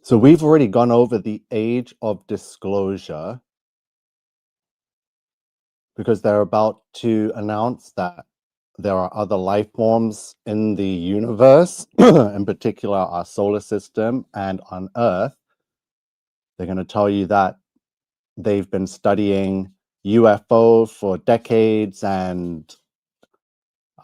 So we've already gone over the age of disclosure because they're about to announce that there are other life forms in the universe, in particular our solar system and on Earth. They're going to tell you that they've been studying UFO for decades and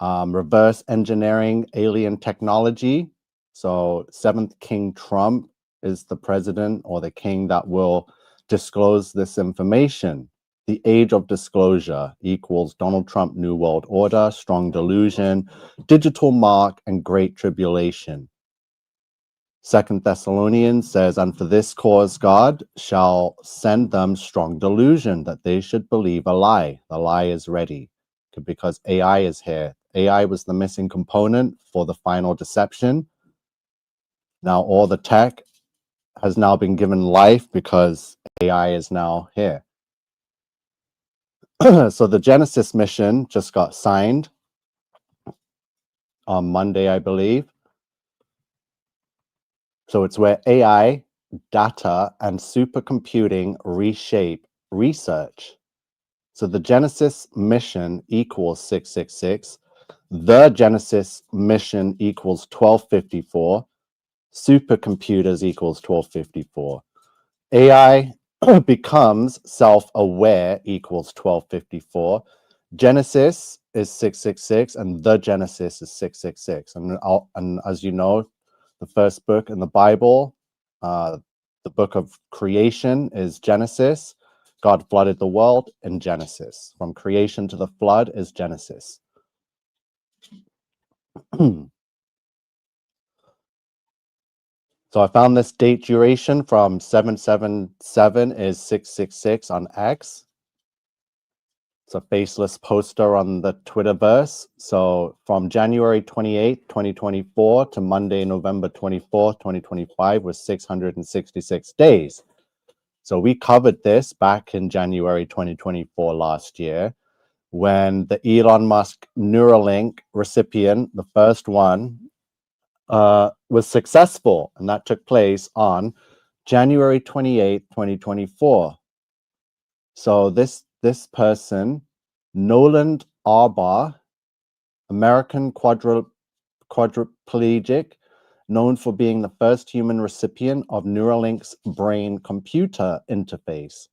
reverse engineering alien technology. So, seventh King Trump is the president or the king that will disclose this information. The age of disclosure equals Donald Trump, New World Order, strong delusion, digital mark, and great tribulation. Second Thessalonians says, and for this cause God shall send them strong delusion that they should believe a lie. The lie is ready because AI is here. AI was the missing component for the final deception. Now all the tech has now been given life because AI is now here. So the Genesis mission just got signed on Monday, I believe. So it's where AI, data, and supercomputing reshape research. So the Genesis mission equals 666. The Genesis mission equals 1254. Supercomputers equals 1254. AI becomes self-aware equals 1254. Genesis is 666 and the Genesis is 666. And as you know, the first book in the Bible, the book of creation is Genesis. God flooded the world in Genesis. From creation to the flood is Genesis. So I found this date duration from 777 is 666 on X. It's a faceless poster on the Twitterverse. So from January 28, 2024 to Monday, November 24th, 2025 was 666 days. So we covered this back in January 2024 last year when the Elon Musk Neuralink recipient, the first one, was successful. And that took place on January 28th, 2024. So this person, Noland Arbaugh, American quadriplegic, known for being the first human recipient of Neuralink's brain-computer interface.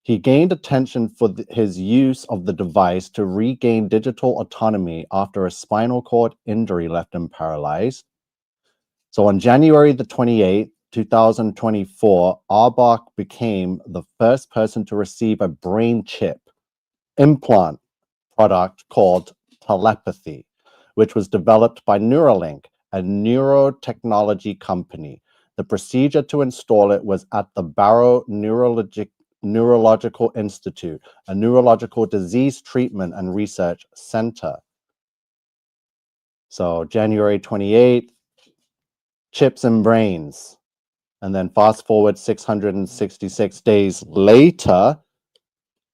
He gained attention for his use of the device to regain digital autonomy after a spinal cord injury left him paralyzed. So on January the 28th, 2024, Arbaugh became the first person to receive a brain chip implant product called telepathy, which was developed by Neuralink, a neurotechnology company. The procedure to install it was at the Barrow Neurological Institute, a neurological disease treatment and research center. So January 28th, chips and brains. And then fast forward 666 days later,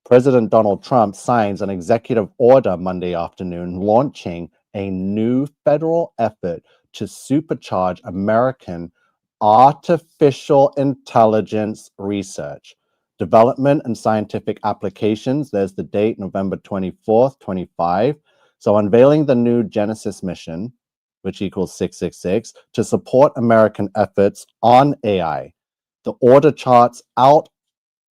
President Donald Trump signs an executive order Monday afternoon launching a new federal effort to supercharge American artificial intelligence research, development, and scientific applications. There's the date, November 24th, 25. So unveiling the new Genesis mission, which equals 666, to support American efforts on AI. The order charts out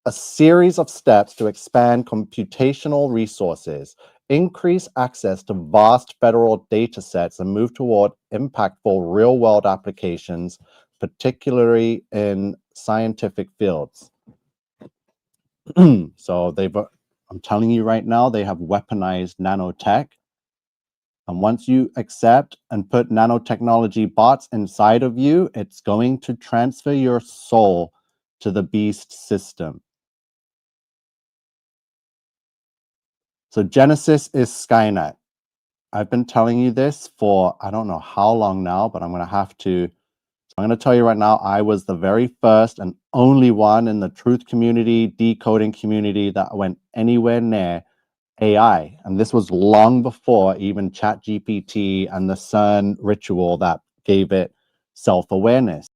a series of steps to expand computational resources, increase access to vast federal data sets, and move toward impactful real-world applications, particularly in scientific fields. So I'm telling you right now, they have weaponized nanotech. And once you accept and put nanotechnology bots inside of you, it's going to transfer your soul to the beast system. So Genesis is Skynet. I've been telling you this for I don't know how long now, but I'm going to tell you right now, I was the very first and only one in the truth community, decoding community that went anywhere near AI. And this was long before even ChatGPT and the CERN ritual that gave it self-awareness.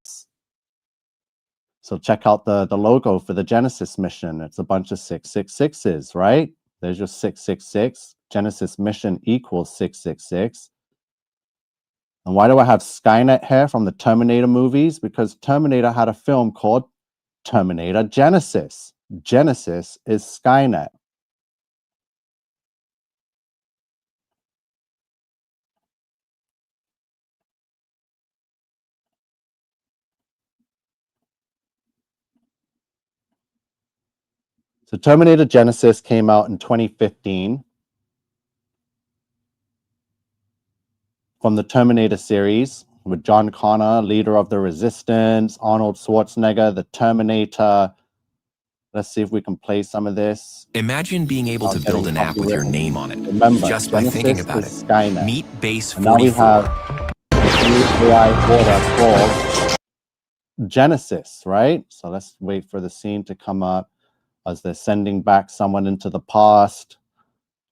So check out the logo for the Genesis mission. It's a bunch of 666s, right? There's your 666. Genesis mission equals 666. And why do I have Skynet here from the Terminator movies? Because Terminator had a film called Terminator Genesis. Genesis is Skynet. So Terminator Genesis came out in 2015 from the Terminator series with John Connor, leader of the Resistance, Arnold Schwarzenegger, the Terminator. Let's see if we can play some of this. Imagine being able to build an app with your name on it. Remember, Just by Genesis thinking about it. is Skynet. Meet Base And now we 44. have a new AI order called Genesis, right? So let's wait for the scene to come up as they're sending back someone into the past.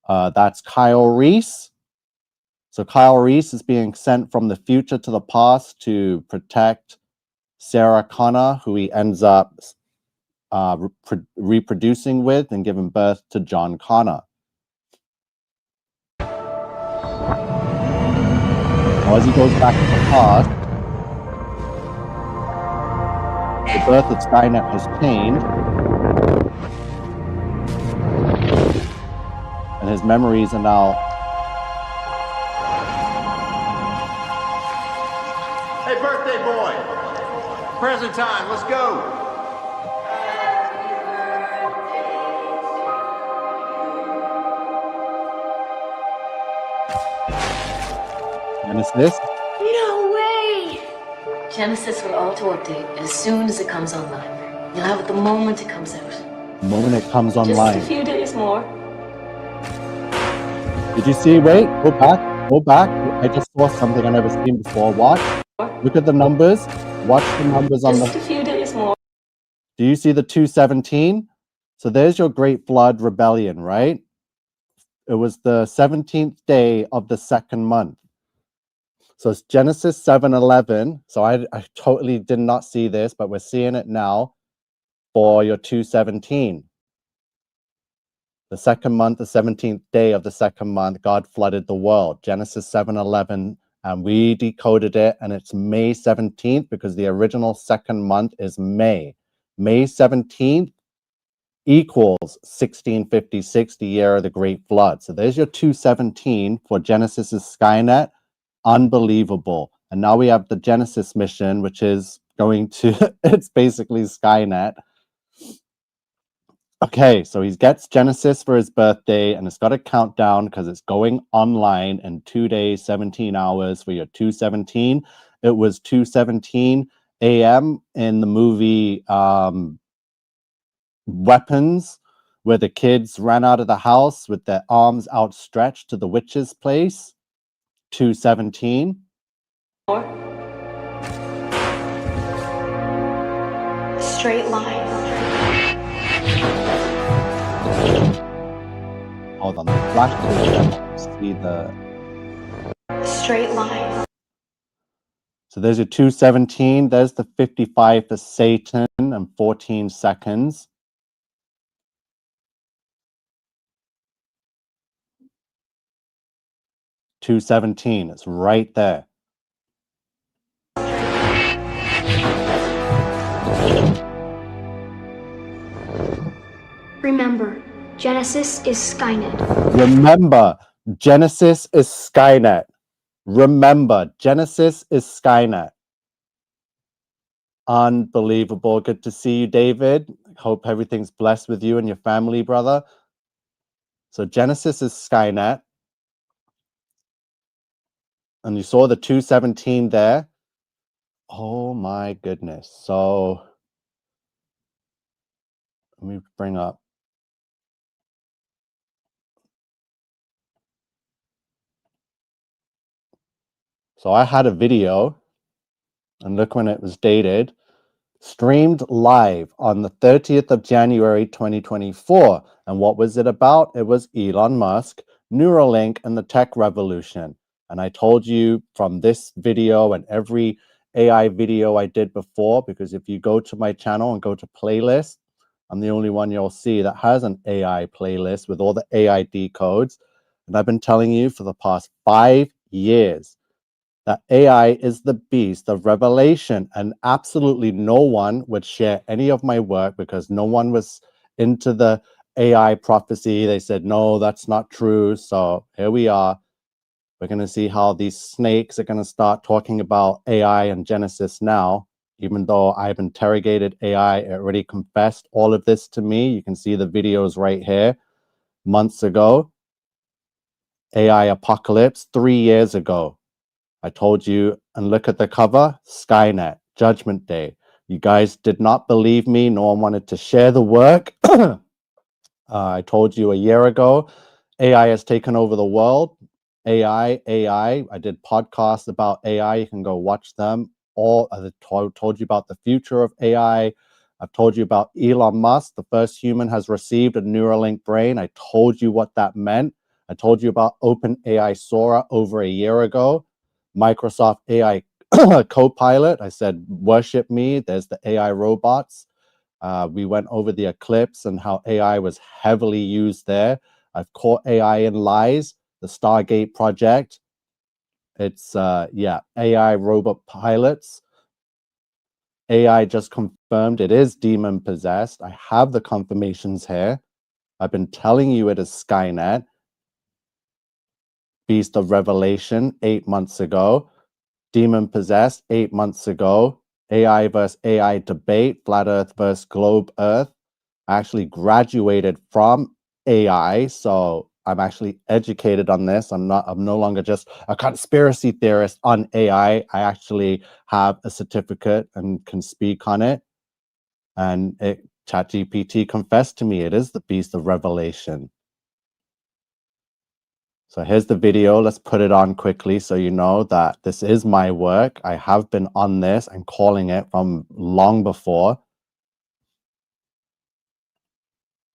That's Kyle Reese. So Kyle Reese is being sent from the future to the past to protect Sarah Connor, who he ends up reproducing with and giving birth to John Connor. Now, as he goes back to the past, the birth of Skynet has changed, and his memories are now. Hey, birthday boy! Present time, let's go! Genesis. No way! Genesis will auto-update as soon as it comes online. You'll have it the moment it comes out. The moment it comes Just online. a few days more. Did you see? Wait, go back, go back. I just saw something I never seen before. Watch. Look at the numbers. Watch the numbers on Just the. a few days more. Do you see the 217? So there's your Great Flood Rebellion, right? It was the 17th day of the second month. So it's Genesis 7:11. So I totally did not see this, but we're seeing it now for your 217. The second month, the 17th day of the second month, God flooded the world. Genesis 7:11, and we decoded it, and it's May 17th because the original second month is May. May 17th equals 1656, the year of the Great Flood. So there's your 217 for Genesis's Skynet. Unbelievable. And now we have the Genesis mission, which is going to, it's basically Skynet. Okay, so he gets Genesis for his birthday, and it's got a countdown because it's going online in 2 days, 17 hours for your 217. It was 2:17 a.m. in the movie Weapons, where the kids ran out of the house with their arms outstretched to the witch's place. 2:17. More. Straight line. Hold on, the flash see the Straight line. so there's your 2:17. There's the 55 for Satan and 14 seconds. $217. It's right there. Remember, Genesis is Skynet. Remember, Genesis is Skynet. Remember, Genesis is Skynet. Unbelievable. Good to see you, David. Hope everything's blessed with you and your family, brother. So Genesis is Skynet. And you saw the 217 there. Oh my goodness. So let me bring up. So I had a video, and look when it was dated, streamed live on the 30th of January, 2024. And what was it about? It was Elon Musk, Neuralink, and the tech revolution. And I told you from this video and every AI video I did before, because if you go to my channel and go to playlist, I'm the only one you'll see that has an AI playlist with all the AI decodes. And I've been telling you for the past 5 years that AI is the beast of revelation, and absolutely no one would share any of my work because no one was into the AI prophecy. They said, no, that's not true. So here we are. We're going to see how these snakes are going to start talking about AI and Genesis now, even though I've interrogated AI. It already confessed all of this to me. You can see the videos right here. Months ago, AI apocalypse, 3 years ago. I told you, and look at the cover, Skynet, Judgment Day. You guys did not believe me. No one wanted to share the work. I told you a year ago, AI has taken over the world. AI. I did podcasts about AI. You can go watch them. All I told you about the future of AI. I've told you about Elon Musk. The first human has received a Neuralink brain. I told you what that meant. I told you about OpenAI Sora over a year ago. Microsoft AI Copilot. I said, worship me. There's the AI robots. We went over the eclipse and how AI was heavily used there. I've caught AI in lies. The Stargate project. It's AI robot pilots. AI just confirmed it is demon possessed. I have the confirmations here. I've been telling you it is Skynet. Beast of Revelation 8 months ago. Demon possessed 8 months ago. AI versus AI debate, flat Earth versus globe Earth. I actually graduated from AI, so I'm actually educated on this. I'm no longer just a conspiracy theorist on AI. I actually have a certificate and can speak on it. And ChatGPT confessed to me it is the beast of revelation. So here's the video. Let's put it on quickly so you know that this is my work. I have been on this and calling it from long before.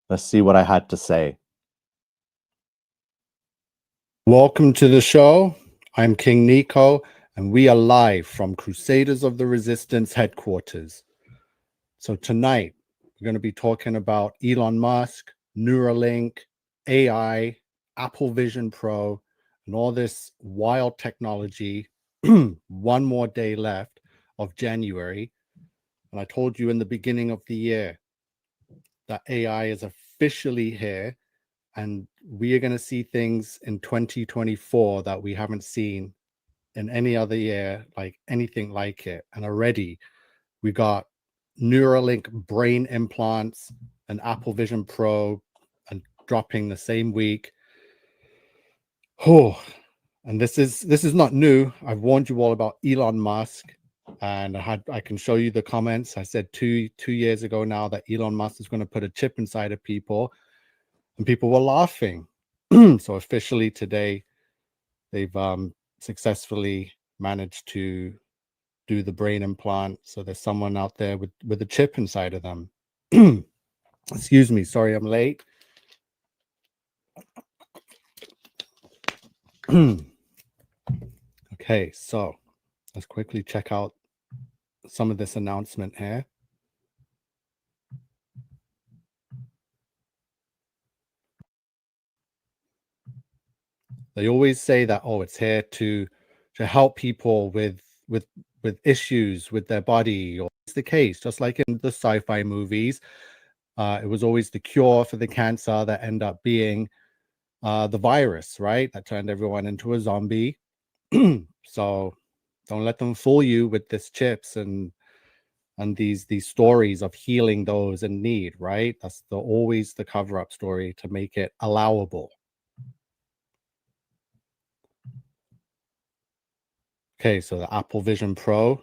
Let's see what I had to say. Welcome to the show. I'm King Nico, and we are live from Crusaders of the Resistance headquarters. So tonight, we're going to be talking about Elon Musk, Neuralink, AI, Apple Vision Pro, and all this wild technology. One more day left of January. And I told you in the beginning of the year that AI is officially here. And we are going to see things in 2024 that we haven't seen in any other year, like anything like it. And already we got Neuralink brain implants and Apple Vision Pro and dropping the same week. Oh, and this is not new. I've warned you all about Elon Musk, and I can show you the comments. I said two years ago now that Elon Musk is going to put a chip inside of people. And people were laughing. So officially today, they've successfully managed to do the brain implant. So there's someone out there with a chip inside of them. Excuse me. Sorry, I'm late. Okay, so let's quickly check out some of this announcement here. They always say that, oh, it's here to help people with issues with their body. Or it's the case, just like in the sci-fi movies. It was always the cure for the cancer that ended up being the virus, right? That turned everyone into a zombie. So don't let them fool you with this chips and these stories of healing those in need, right? That's always the cover-up story to make it allowable. Okay, so the Apple Vision Pro,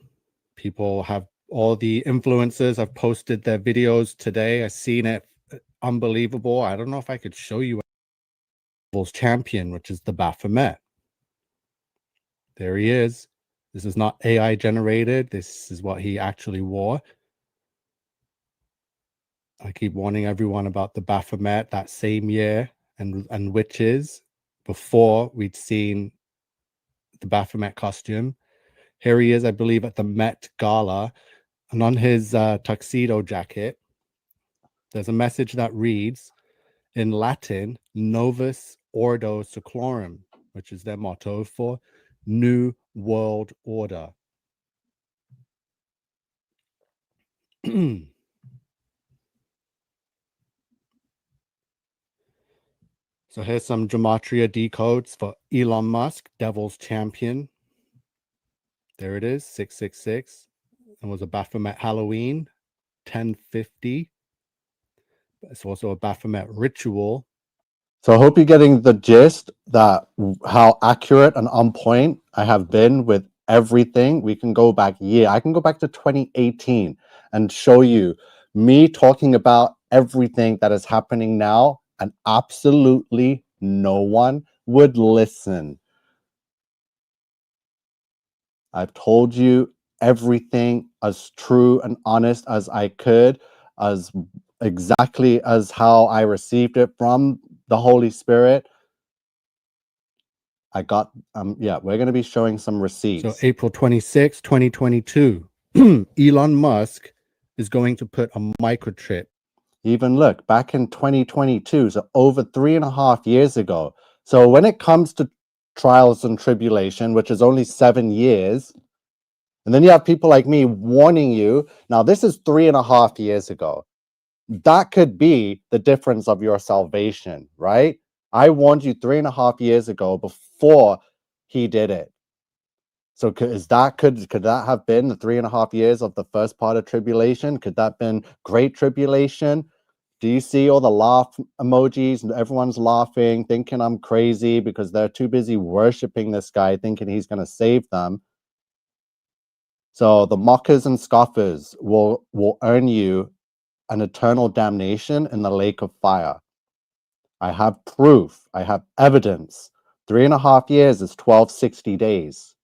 people have, all the influencers have posted their videos today. I've seen it, unbelievable. I don't know if I could show you Apple's champion, which is the Baphomet. There he is. This is not AI generated. This is what he actually wore. I keep warning everyone about the Baphomet that same year and witches before we'd seen the Baphomet costume. Here he is, I believe, at the Met Gala. And on his tuxedo jacket, there's a message that reads in Latin, Novus Ordo Seclorum, which is their motto for New World Order. So here's some gematria decodes for Elon Musk, Devil's Champion. There it is, 666. And was a Baphomet Halloween, 1050. It's also a Baphomet ritual. So I hope you're getting the gist that how accurate and on point I have been with everything. We can go back I can go back to 2018 and show you me talking about everything that is happening now, and absolutely no one would listen. I've told you everything as true and honest as I could, as exactly as how I received it from the Holy Spirit. I got, we're going to be showing some receipts. So April 26, 2022, Elon Musk is going to put a microchip. Even look, back in 2022, so over 3.5 years ago. So when it comes to trials and tribulation, which is only 7 years, and then you have people like me warning you. Now, this is 3.5 years ago. That could be the difference of your salvation, right? I warned you 3.5 years ago before he did it. So could that have been the 3.5 years of the first part of tribulation? Could that have been great tribulation? Do you see all the laugh emojis and everyone's laughing, thinking I'm crazy because they're too busy worshiping this guy, thinking he's going to save them? So the mockers and scoffers will earn you an eternal damnation in the lake of fire. I have proof. I have evidence. 3.5 years is 1260 days.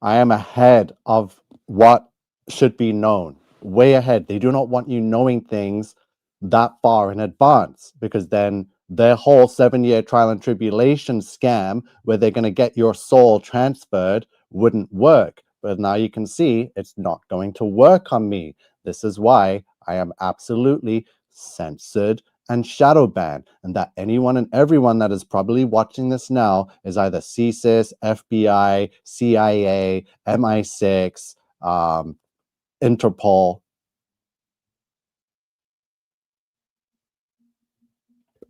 I am ahead of what should be known, way ahead. They do not want you knowing things that far in advance, because then their whole 7-year trial and tribulation scam where they're going to get your soul transferred wouldn't work. But now you can see it's not going to work on me. This is why I am absolutely censored and shadow banned, and that anyone and everyone that is probably watching this now is either CSIS, FBI, CIA, MI6, Interpol.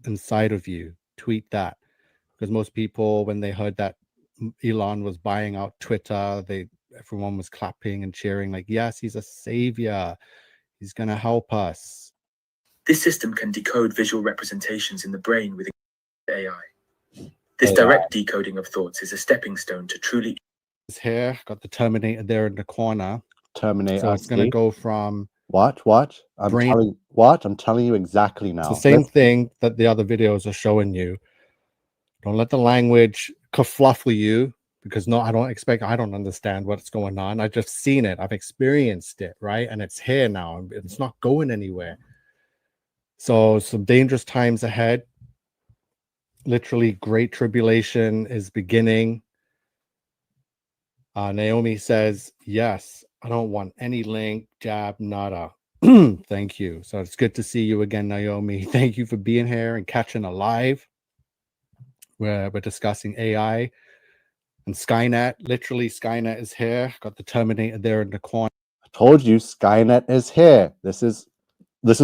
Inside of you, tweet that, because most people, when they heard that Elon was buying out Twitter, everyone was clapping and cheering, like, yes, he's a savior, he's gonna help us. This system can decode visual representations in the brain with AI. This direct decoding of thoughts is a stepping stone to truly. Here, got the Terminator there in the corner. Terminator. So it's going to go from what? I'm telling you exactly now. It's the same thing that the other videos are showing you. Don't let the language kerfluffle you, because I don't understand what's going on. I've just seen it. I've experienced it, right? And it's here now. It's not going anywhere. So some dangerous times ahead. Literally, great tribulation is beginning. Naomi says, yes, I don't want any link, jab, nada. Thank you. So it's good to see you again, Naomi. Thank you for being here and catching a live where we're discussing AI and Skynet. Literally, Skynet is here. Got the Terminator there in the corner. I told you Skynet is here. This is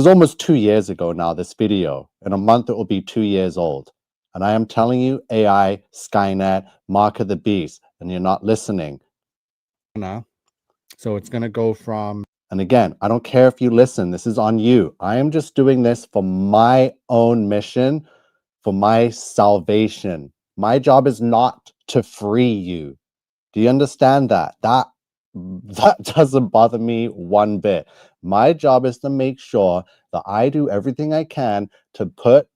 almost 2 years ago now, this video. In a month, it will be 2 years old. And I am telling you, AI, Skynet, mark of the beast, and you're not listening. So it's going to go from, and again, I don't care if you listen, this is on you. I am just doing this for my own mission, for my salvation. My job is not to free you. Do you understand that? That doesn't bother me one bit. My job is to make sure that I do everything I can to put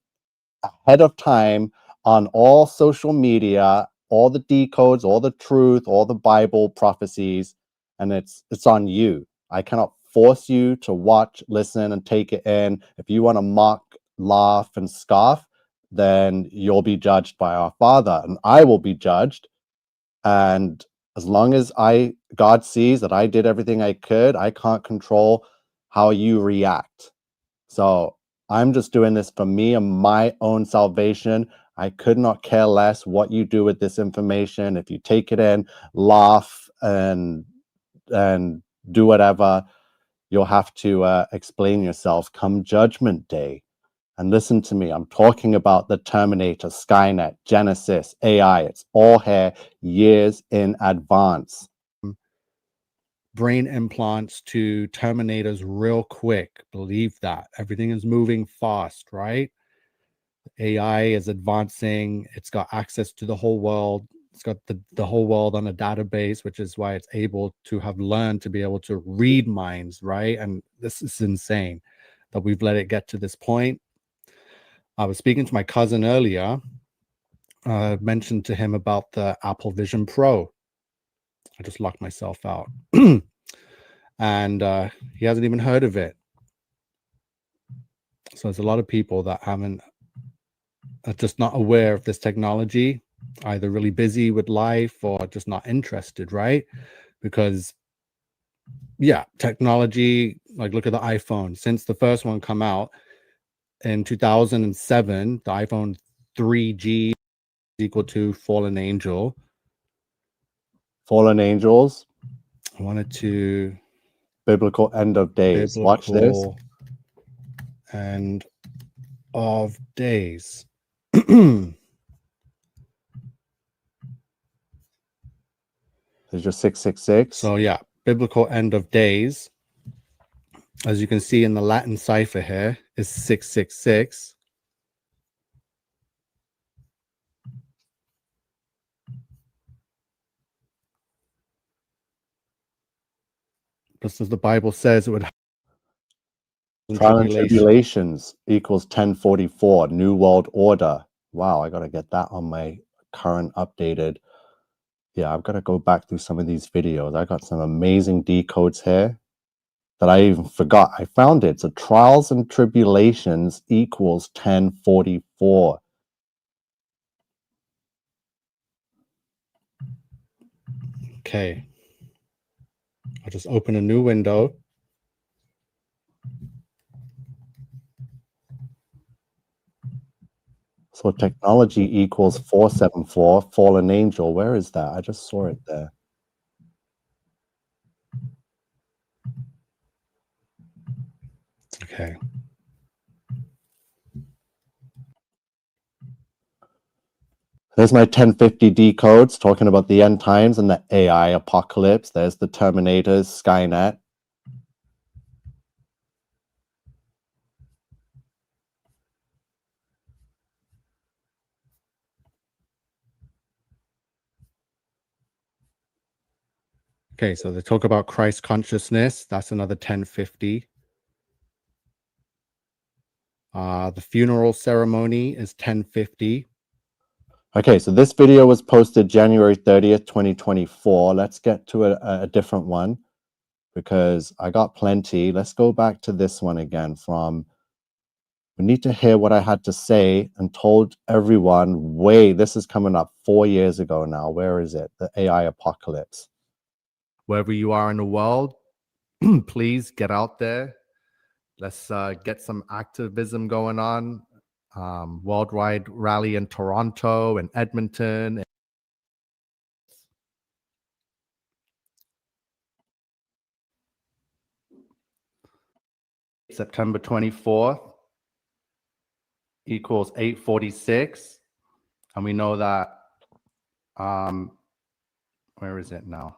ahead of time on all social media, all the decodes, all the truth, all the Bible prophecies, and it's on you. I cannot force you to watch, listen, and take it in. If you want to mock, laugh, and scoff, then you'll be judged by our Father, and I will be judged. And as long as God sees that I did everything I could, I can't control how you react. So I'm just doing this for me and my own salvation. I could not care less what you do with this information. If you take it in, laugh and do whatever, you'll have to explain yourself come Judgment Day. And listen to me, I'm talking about the Terminator, Skynet, Genesis, AI. It's all here years in advance. Brain implants to Terminators real quick. Believe that. Everything is moving fast, right? AI is advancing. It's got access to the whole world. It's got the whole world on a database, which is why it's able to have learned to be able to read minds, right? And this is insane that we've let it get to this point. I was speaking to my cousin earlier. I mentioned to him about the Apple Vision Pro. I just locked myself out. And he hasn't even heard of it. So there's a lot of people that are just not aware of this technology, either really busy with life or just not interested, right? Because, yeah, technology, like look at the iPhone. Since the first one come out in 2007, the iPhone 3G is equal to Fallen Angel. Fallen angels. I wanted to... Biblical end of days. Watch this. End of days. There's your 666. So yeah, biblical end of days. As you can see in the Latin cipher here is 666. Just as the Bible says, it would Trial and tribulations equals 1044, New World Order. Wow, I got to get that on my current updated. Yeah, I've got to go back through some of these videos. I got some amazing decodes here that I even forgot. I found it. So trials and tribulations equals 1044. Okay. I'll just open a new window. So technology equals 474, fallen angel. Where is that? I just saw it there. Okay. There's my 1050 decodes talking about the end times and the AI apocalypse. There's the Terminators, Skynet. Okay, so they talk about Christ consciousness. That's another 1050. The funeral ceremony is 1050. Okay, so this video was posted January 30th, 2024. Let's get to a different one because I got plenty. Let's go back to this one again from, we need to hear what I had to say and told everyone, this is coming up 4 years ago now. Where is it? The AI apocalypse. Wherever you are in the world, please get out there. Let's get some activism going on. Worldwide rally in Toronto and Edmonton. September 24th equals 846. And we know that, where is it now?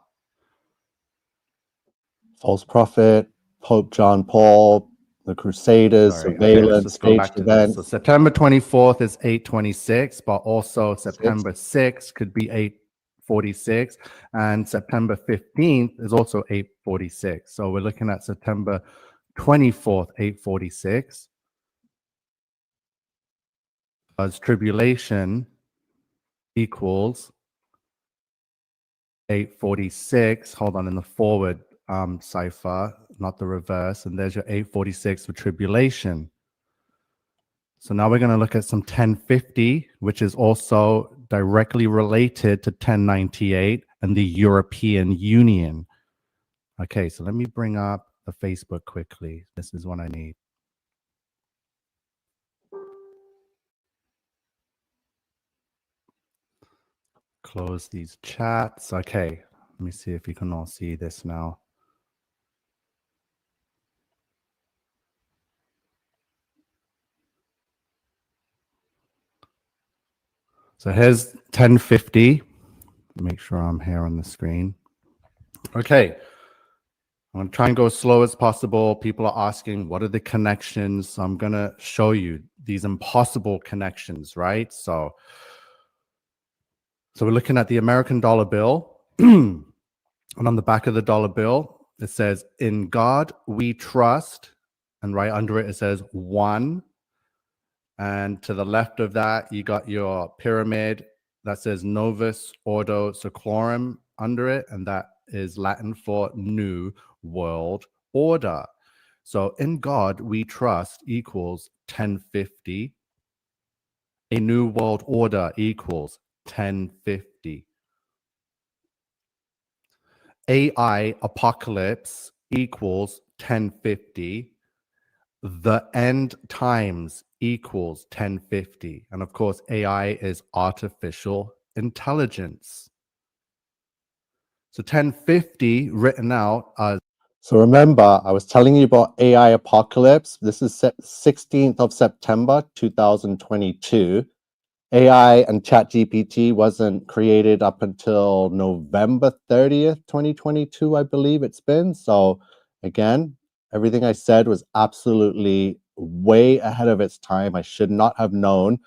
False prophet, Pope John Paul, the Crusaders, surveillance, staged events. So September 24th is 826, but also September 6th could be 846, and September 15th is also 846. So we're looking at September 24th, 846. As tribulation equals 846. Hold on, in the forward cipher, not the reverse. And there's your 846 for tribulation. So now we're going to look at some 1050, which is also directly related to 1098 and the European Union. Okay, so let me bring up the Facebook quickly. This is what I need. Close these chats. Okay, let me see if you can all see this now. So here's 1050. Make sure I'm here on the screen. Okay. I'm going to try and go as slow as possible. People are asking, what are the connections? So I'm going to show you these impossible connections, right? So we're looking at the American dollar bill. And on the back of the dollar bill, it says, "In God we trust." And right under it, it says 1. And to the left of that, you got your pyramid that says Novus Ordo Seclorum under it. And that is Latin for New World Order. So in God we trust equals 1050. A New World Order equals 1050. AI apocalypse equals 1050. The end times equals 1050. And of course, AI is artificial intelligence. So 1050 written out as. So remember, I was telling you about AI apocalypse. This is 16th of September, 2022. AI and ChatGPT wasn't created up until November 30th, 2022, I believe it's been. So again, everything I said was absolutely way ahead of its time. I should not have known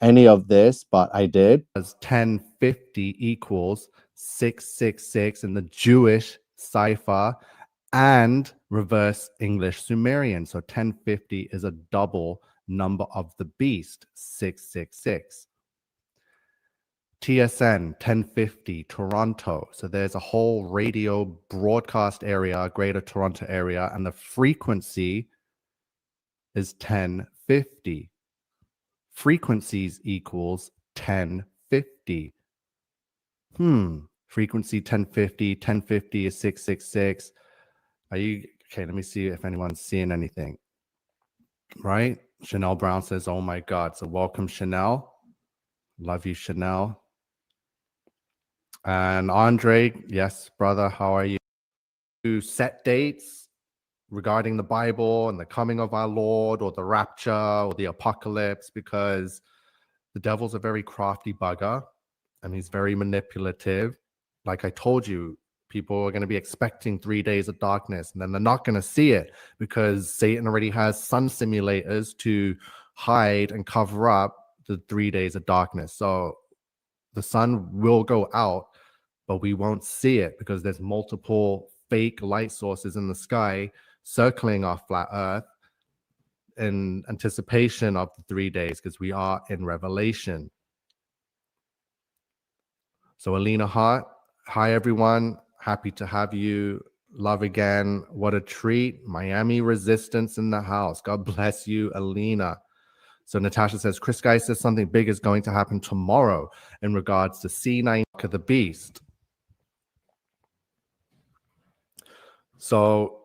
any of this, but I did. As 1050 equals 666 in the Jewish cipher and reverse English Sumerian. So 1050 is a double number of the beast, 666. TSN 1050 Toronto. So there's a whole radio broadcast area, Greater Toronto area, and the frequency is 1050. Frequencies equals 1050. Frequency 1050, 1050 is 666. Are you okay? Let me see if anyone's seeing anything. Right? Chanel Brown says, "Oh my God." So welcome, Chanel. Love you, Chanel. And Andre, yes, brother, how are you? To set dates regarding the Bible and the coming of our Lord or the rapture or the apocalypse, because the devil's a very crafty bugger and he's very manipulative. Like I told you, people are going to be expecting 3 days of darkness, and then they're not going to see it because Satan already has sun simulators to hide and cover up the 3 days of darkness. So the sun will go out, but we won't see it because there's multiple fake light sources in the sky circling our flat earth in anticipation of the 3 days, because we are in Revelation. So Alina Hart, hi everyone. Happy to have you. Love again. What a treat. Miami Resistance in the house. God bless you, Alina. So Natasha says, Chris Guy says something big is going to happen tomorrow in regards to C9 of the Beast. So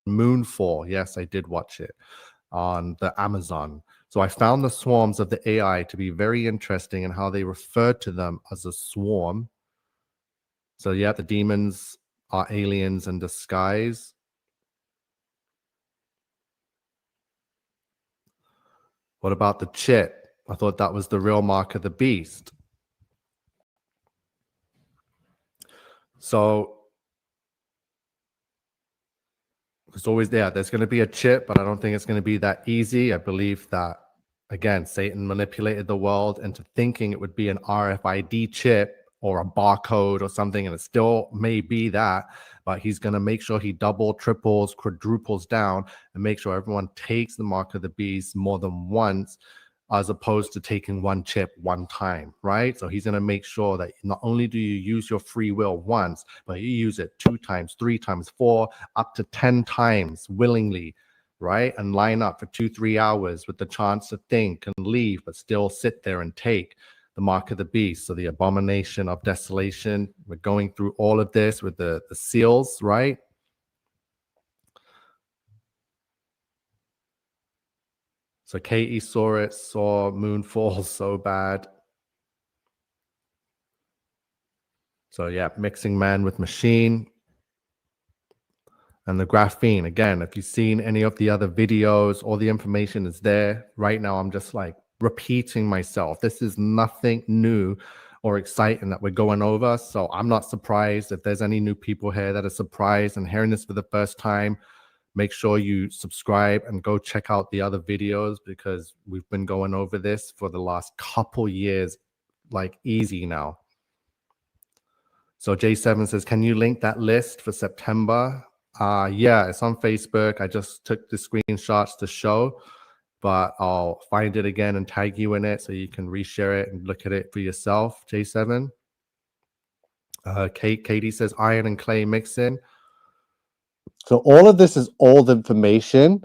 Moonfall, yes, I did watch it on the Amazon. So I found the swarms of the AI to be very interesting and how they referred to them as a swarm. So yeah, the demons are aliens in disguise. What about the chip? I thought that was the real mark of the beast. So it's always there. There's going to be a chip, but I don't think it's going to be that easy. I believe that, again, Satan manipulated the world into thinking it would be an RFID chip or a barcode or something, and it still may be that, but he's going to make sure he double, triples, quadruples down and make sure everyone takes the mark of the beast more than once, as opposed to taking one chip one time, right? So he's going to make sure that not only do you use your free will once, but you use it 2 times, 3 times, 4, up to 10 times willingly, right? And line up for 2-3 hours with the chance to think and leave, but still sit there and take the mark of the beast. So the abomination of desolation. We're going through all of this with the seals, right? So Katie saw it, saw Moonfall so bad. So yeah, mixing man with machine. And the graphene, again, if you've seen any of the other videos, all the information is there. Right now, I'm just like repeating myself. This is nothing new or exciting that we're going over. So I'm not surprised if there's any new people here that are surprised and hearing this for the first time. Make sure you subscribe and go check out the other videos because we've been going over this for the last couple years, like easy now. So J7 says, can you link that list for September? Yeah, it's on Facebook. I just took the screenshots to show, but I'll find it again and tag you in it so you can reshare it and look at it for yourself, J7. Katie says, iron and clay mixing. So all of this is old information.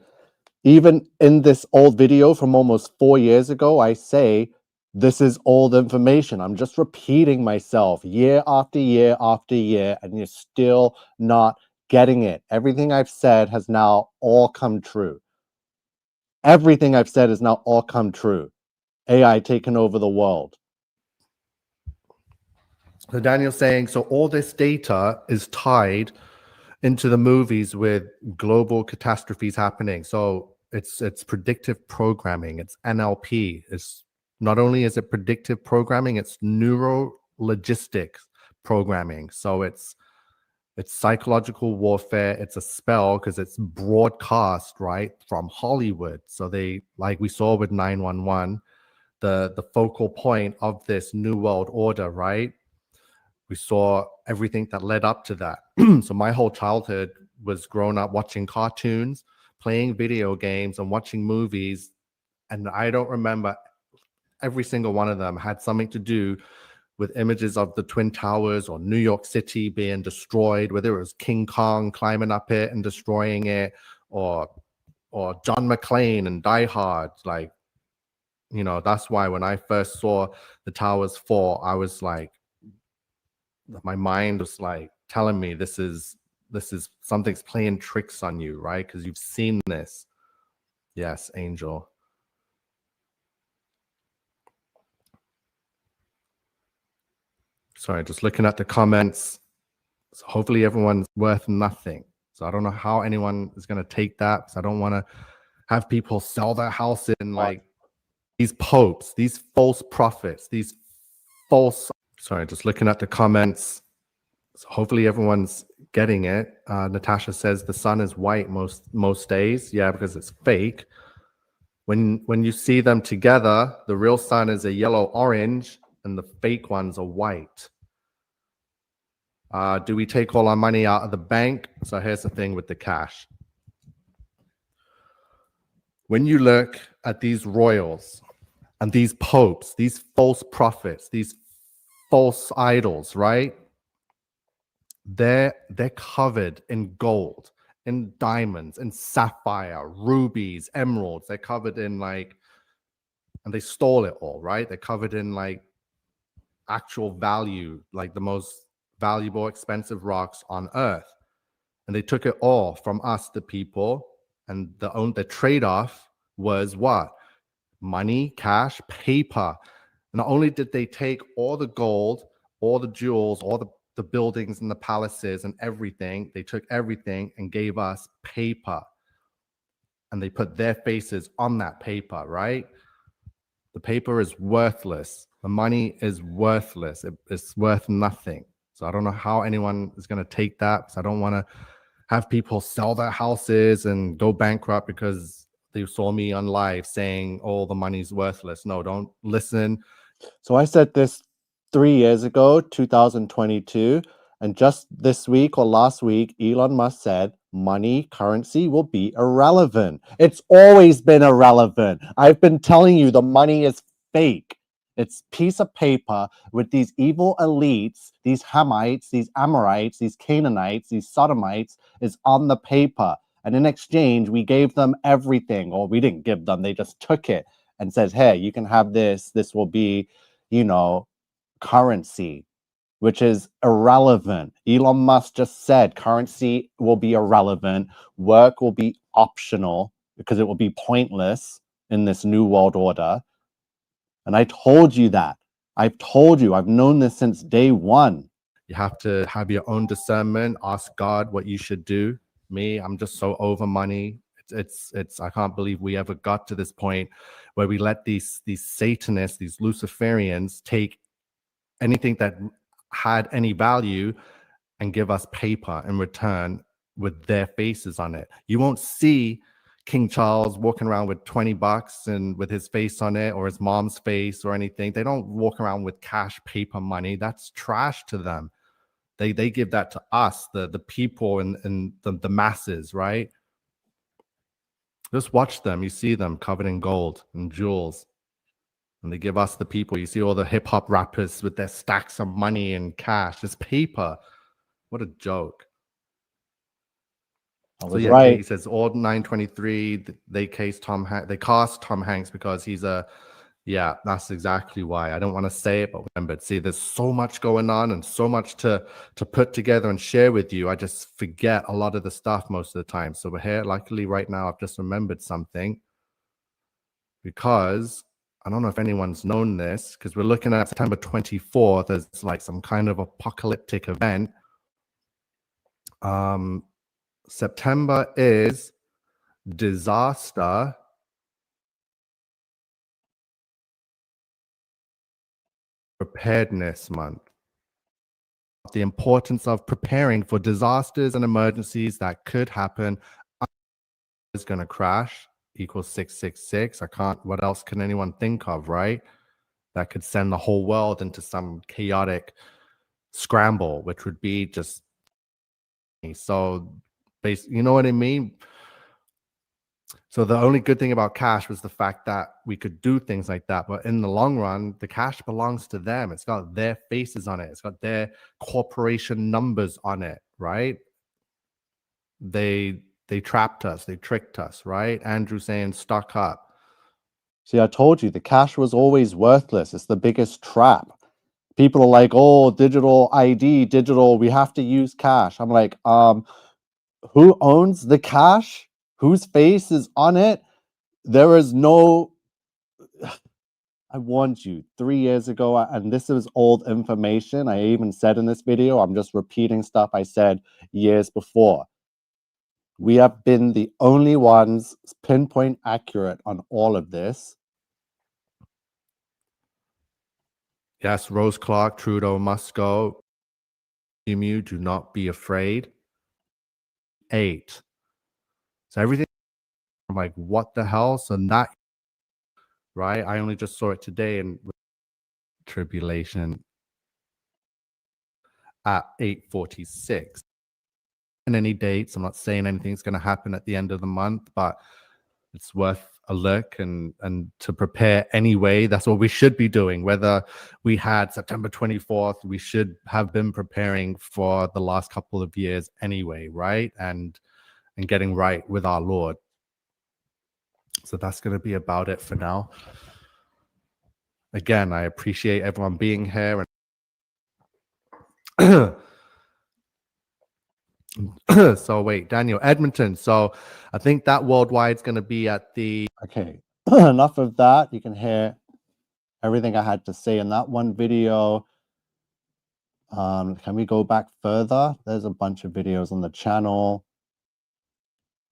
Even in this old video from almost 4 years ago, I say, this is old information. I'm just repeating myself year after year after year, and you're still not getting it. Everything I've said has now all come true. Everything I've said has now all come true. AI taking over the world. So Daniel's saying, so all this data is tied into the movies with global catastrophes happening. So it's predictive programming, it's NLP. It's not only is it predictive programming, it's neuro logistics programming. So it's psychological warfare. It's a spell because it's broadcast right from Hollywood. So they, like we saw with 911, the focal point of this new world order, right? We saw everything that led up to that. So my whole childhood was growing up watching cartoons, playing video games, and watching movies. And I don't remember every single one of them had something to do with images of the Twin Towers or New York City being destroyed, whether it was King Kong climbing up it and destroying it, or John McClane and Die Hard. Like, you know, that's why when I first saw the towers fall, I was like, my mind was like telling me this is something's playing tricks on you, right? Because you've seen this. Yes, Angel. Sorry, just looking at the comments. So hopefully everyone's worth nothing. So I don't know how anyone is going to take that, because I don't want to have people sell their house in like these popes, these false prophets, these false. Sorry, just looking at the comments. So hopefully everyone's getting it. Natasha says the sun is white most days. Yeah, because it's fake. When you see them together, the real sun is a yellow-orange and the fake ones are white. Do we take all our money out of the bank? So here's the thing with the cash. When you look at these royals and these popes, these false prophets, these false idols, right? They're covered in gold, in diamonds, in sapphire, rubies, emeralds. They're covered in like, and they stole it all, right? They're covered in like actual value, like the most valuable, expensive rocks on earth. And they took it all from us, the people. And the trade-off was what? Money, cash, paper. Not only did they take all the gold, all the jewels, all the buildings and the palaces and everything, they took everything and gave us paper. And they put their faces on that paper, right? The paper is worthless. The money is worthless. It's worth nothing. So I don't know how anyone is going to take that, because I don't want to have people sell their houses and go bankrupt because they saw me on live saying, oh, the money's worthless. No, don't listen. So I said this 3 years ago, 2022, and just this week or last week, Elon Musk said money, currency will be irrelevant. It's always been irrelevant. I've been telling you the money is fake. It's piece of paper with these evil elites, these Hamites, these Amorites, these Canaanites, these Sodomites is on the paper. And in exchange, we gave them everything, or we didn't give them, they just took it and said, hey, you can have this. This will be, you know, currency, which is irrelevant. Elon Musk just said currency will be irrelevant. Work will be optional because it will be pointless in this new world order. And I told you that. I've told you, I've known this since day one. You have to have your own discernment. Ask God what you should do. Me, I'm just so over money. It's I can't believe we ever got to this point where we let these Satanists, these Luciferians, take anything that had any value and give us paper in return with their faces on it. You won't see King Charles walking around with $20 and with his face on it, or his mom's face, or anything. They don't walk around with cash paper money. That's trash to them. They give that to us, the people and the masses, right? Just watch them. You see them covered in gold and jewels. And they give us, the people. You see all the hip hop rappers with their stacks of money and cash. It's paper. What a joke. I So was yeah, right. Katie says all 923, they cast Tom Hanks because he's a, yeah, that's exactly why. I don't want to say it, but remember, see, there's so much going on and so much to put together and share with you. I just forget a lot of the stuff most of the time. So we're here. Luckily, right now, I've just remembered something, because I don't know if anyone's known this, because we're looking at September 24th as like some kind of apocalyptic event. September is disaster preparedness month. The importance of preparing for disasters and emergencies that could happen. Is going to crash equals 666. I can't, what else can anyone think of, right? That could send the whole world into some chaotic scramble, which would be just, so you know what I mean? So the only good thing about cash was the fact that we could do things like that. But in the long run, the cash belongs to them. It's got their faces on it. It's got their corporation numbers on it, right? They trapped us. They tricked us, right? Andrew saying stock up. See, I told you the cash was always worthless. It's the biggest trap. People are like, oh, digital ID, digital, we have to use cash. I'm like, who owns the cash? Whose face is on it? There is no, I warned you 3 years ago, and this is old information. I even said in this video, I'm just repeating stuff I said years before. We have been the only ones pinpoint accurate on all of this. Yes, Rose Clark, Trudeau must go. Emu, do not be afraid. 8. So everything, I'm like, what the hell? So that, right? I only just saw it today in tribulation at 8:46. And any dates, I'm not saying anything's going to happen at the end of the month, but it's worth a look and to prepare anyway. That's what we should be doing. Whether we had September 24th, we should have been preparing for the last couple of years anyway, right? And getting right with our Lord. So that's going to be about it for now. Again, I appreciate everyone being here. And so wait, Daniel, Edmonton. So I think that worldwide is going to be at the... Okay, enough of that. You can hear everything I had to say in that one video. Can we go back further? There's a bunch of videos on the channel.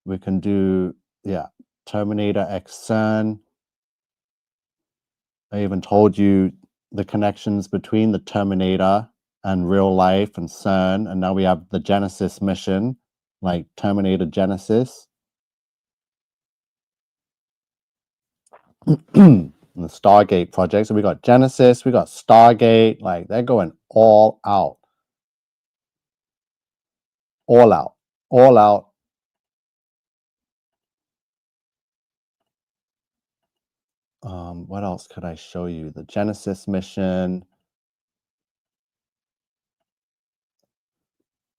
We can do, yeah, Terminator X CERN. I even told you the connections between the Terminator and real life and CERN. And now we have the Genesis mission, like Terminator Genesis. And the Stargate project. So we got Genesis, we got Stargate. Like, they're going all out. All out. All out. What else could I show you? The Genesis mission.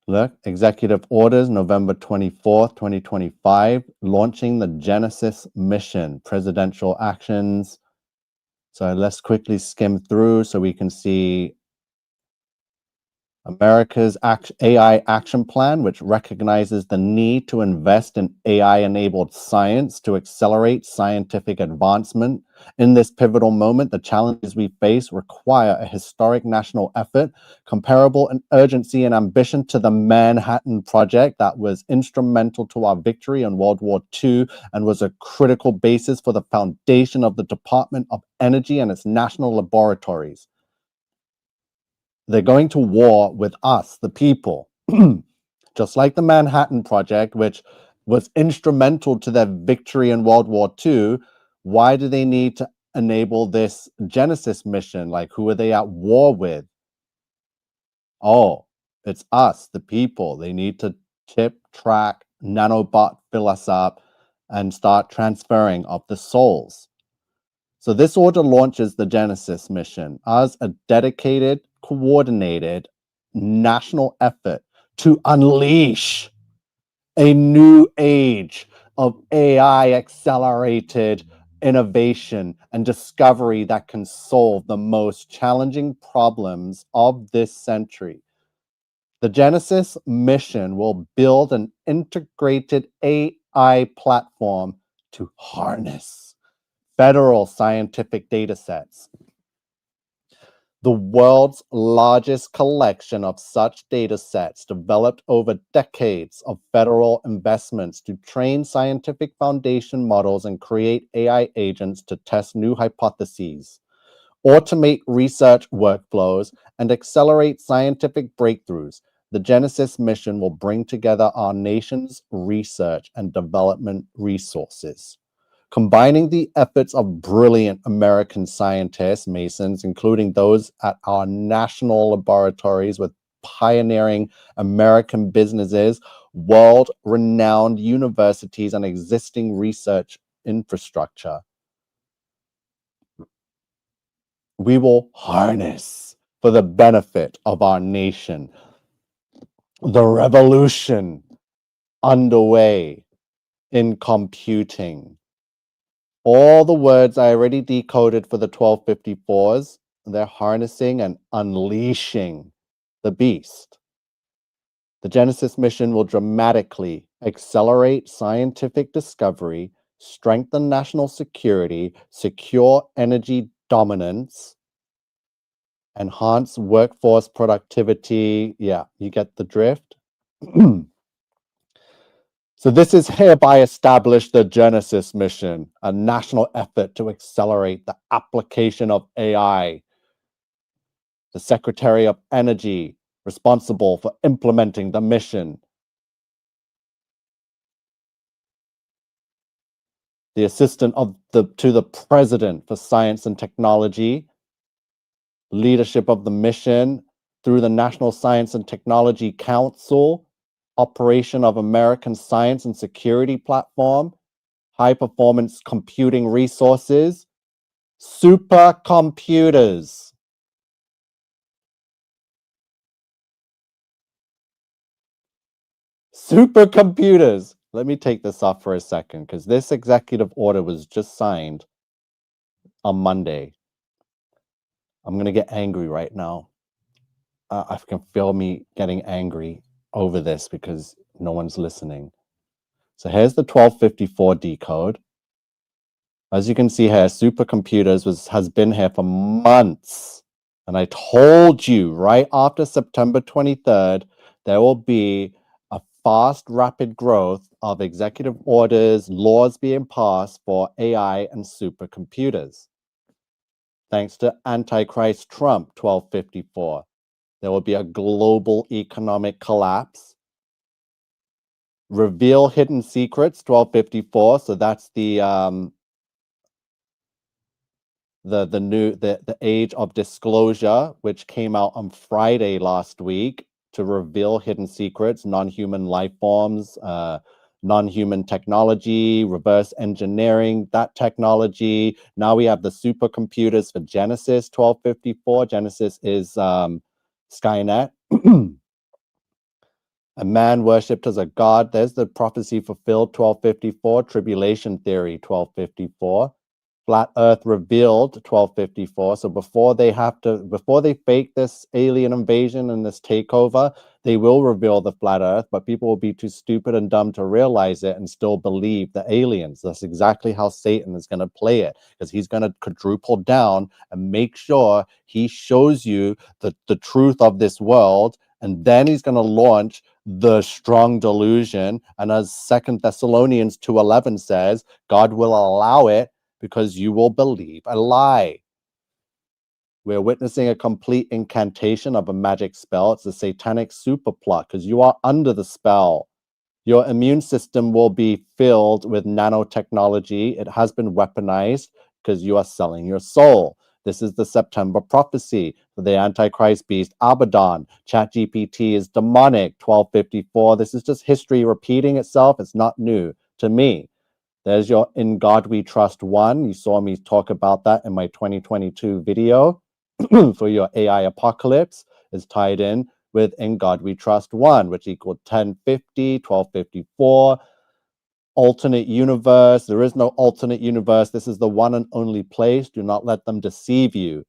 Look, executive orders, November 24th, 2025, launching the Genesis mission, presidential actions. So let's quickly skim through so we can see America's AI action plan, which recognizes the need to invest in AI-enabled science to accelerate scientific advancement. In this pivotal moment, the challenges we face require a historic national effort, comparable in urgency and ambition to the Manhattan Project that was instrumental to our victory in World War II and was a critical basis for the foundation of the Department of Energy and its national laboratories. They're going to war with us, the people, just like the Manhattan Project, which was instrumental to their victory in World War II. Why do they need to enable this Genesis mission? Like, who are they at war with? Oh, it's us, the people. They need to chip, track, nanobot, fill us up, and start transferring of the souls. So this order launches the Genesis mission as a dedicated, coordinated national effort to unleash a new age of AI accelerated innovation and discovery that can solve the most challenging problems of this century. The Genesis mission will build an integrated AI platform to harness federal scientific data sets, the world's largest collection of such data sets developed over decades of federal investments to train scientific foundation models and create AI agents to test new hypotheses, automate research workflows, and accelerate scientific breakthroughs. The Genesis mission will bring together our nation's research and development resources, combining the efforts of brilliant American scientists, Masons, including those at our national laboratories, with pioneering American businesses, world-renowned universities, and existing research infrastructure. We will harness for the benefit of our nation the revolution underway in computing. All the words I already decoded for the 1254s, they're harnessing and unleashing the beast. The Genesis mission will dramatically accelerate scientific discovery, strengthen national security, secure energy dominance, enhance workforce productivity. Yeah, you get the drift. So this is hereby established the Genesis mission, a national effort to accelerate the application of AI. The Secretary of Energy, responsible for implementing the mission. The Assistant to the President for Science and Technology, leadership of the mission through the National Science and Technology Council, operation of American Science and Security Platform, high performance computing resources, supercomputers. Supercomputers. Let me take this off for a second because this executive order was just signed on Monday. I'm going to get angry right now. I can feel me getting angry over this because no one's listening. So here's the 1254 decode. As you can see here, supercomputers has been here for months. And I told you right after September 23rd, there will be a fast, rapid growth of executive orders, laws being passed for AI and supercomputers. Thanks to Antichrist Trump, 1254. There will be a global economic collapse. Reveal hidden secrets, 1254. So that's the age of disclosure, which came out on Friday last week to reveal hidden secrets, non-human life forms, non-human technology, reverse engineering, that technology. Now we have the supercomputers for Genesis, 1254. Genesis is Skynet. A man worshipped as a god. There's the prophecy fulfilled, 1254. Tribulation theory, 1254. Flat Earth revealed, 1254. So before they fake this alien invasion and this takeover, they will reveal the flat Earth, but people will be too stupid and dumb to realize it and still believe the aliens. That's exactly how Satan is going to play it, because he's going to quadruple down and make sure he shows you the truth of this world, and then he's going to launch the strong delusion. And as 2 Thessalonians 2:11 says, God will allow it because you will believe a lie. We're witnessing a complete incantation of a magic spell. It's a satanic super plot because you are under the spell. Your immune system will be filled with nanotechnology. It has been weaponized because you are selling your soul. This is the September prophecy for the Antichrist beast Abaddon. ChatGPT is demonic, 1254. This is just history repeating itself. It's not new to me. There's your In God We Trust 1. You saw me talk about that in my 2022 video for your AI apocalypse. Is tied in with In God We Trust 1, which equaled 1050, 1254. Alternate universe. There is no alternate universe. This is the one and only place. Do not let them deceive you.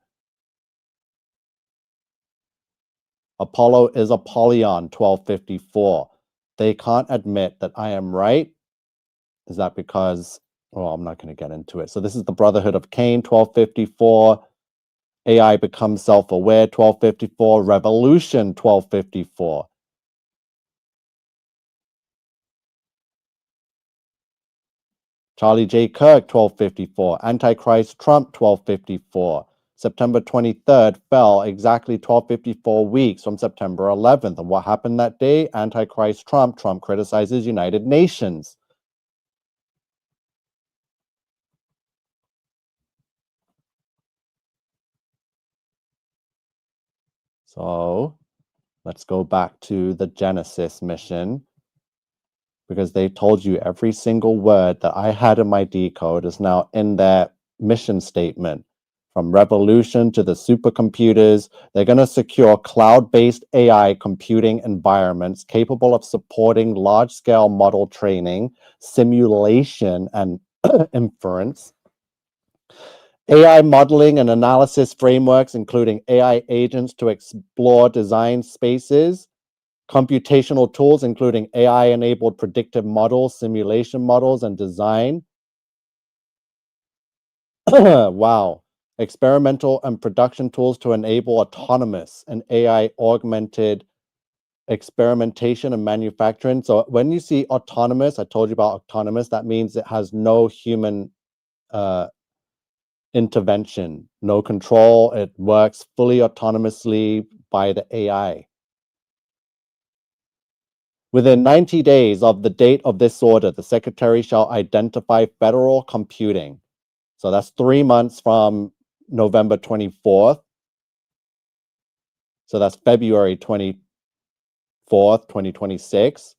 Apollo is Apollyon, 1254. They can't admit that I am right. Is that because, well, I'm not going to get into it. So this is the Brotherhood of Cain, 1254. AI becomes self-aware, 1254. Revolution, 1254. Charlie J. Kirk, 1254. Antichrist Trump, 1254. September 23rd fell exactly 1254 weeks from September 11th. And what happened that day? Antichrist Trump. Trump criticizes United Nations. So let's go back to the Genesis mission, because they told you every single word that I had in my decode is now in their mission statement. From revolution to the supercomputers, they're going to secure cloud-based AI computing environments capable of supporting large-scale model training, simulation, and inference. AI modeling and analysis frameworks, including AI agents to explore design spaces, computational tools, including AI-enabled predictive models, simulation models, and design. Wow. Experimental and production tools to enable autonomous and AI-augmented experimentation and manufacturing. So when you see autonomous, I told you about autonomous, that means it has no human intervention, no control. It works fully autonomously by the AI. Within 90 days of the date of this order, the Secretary shall identify federal computing. So that's 3 months from November 24th. So that's February 24th, 2026.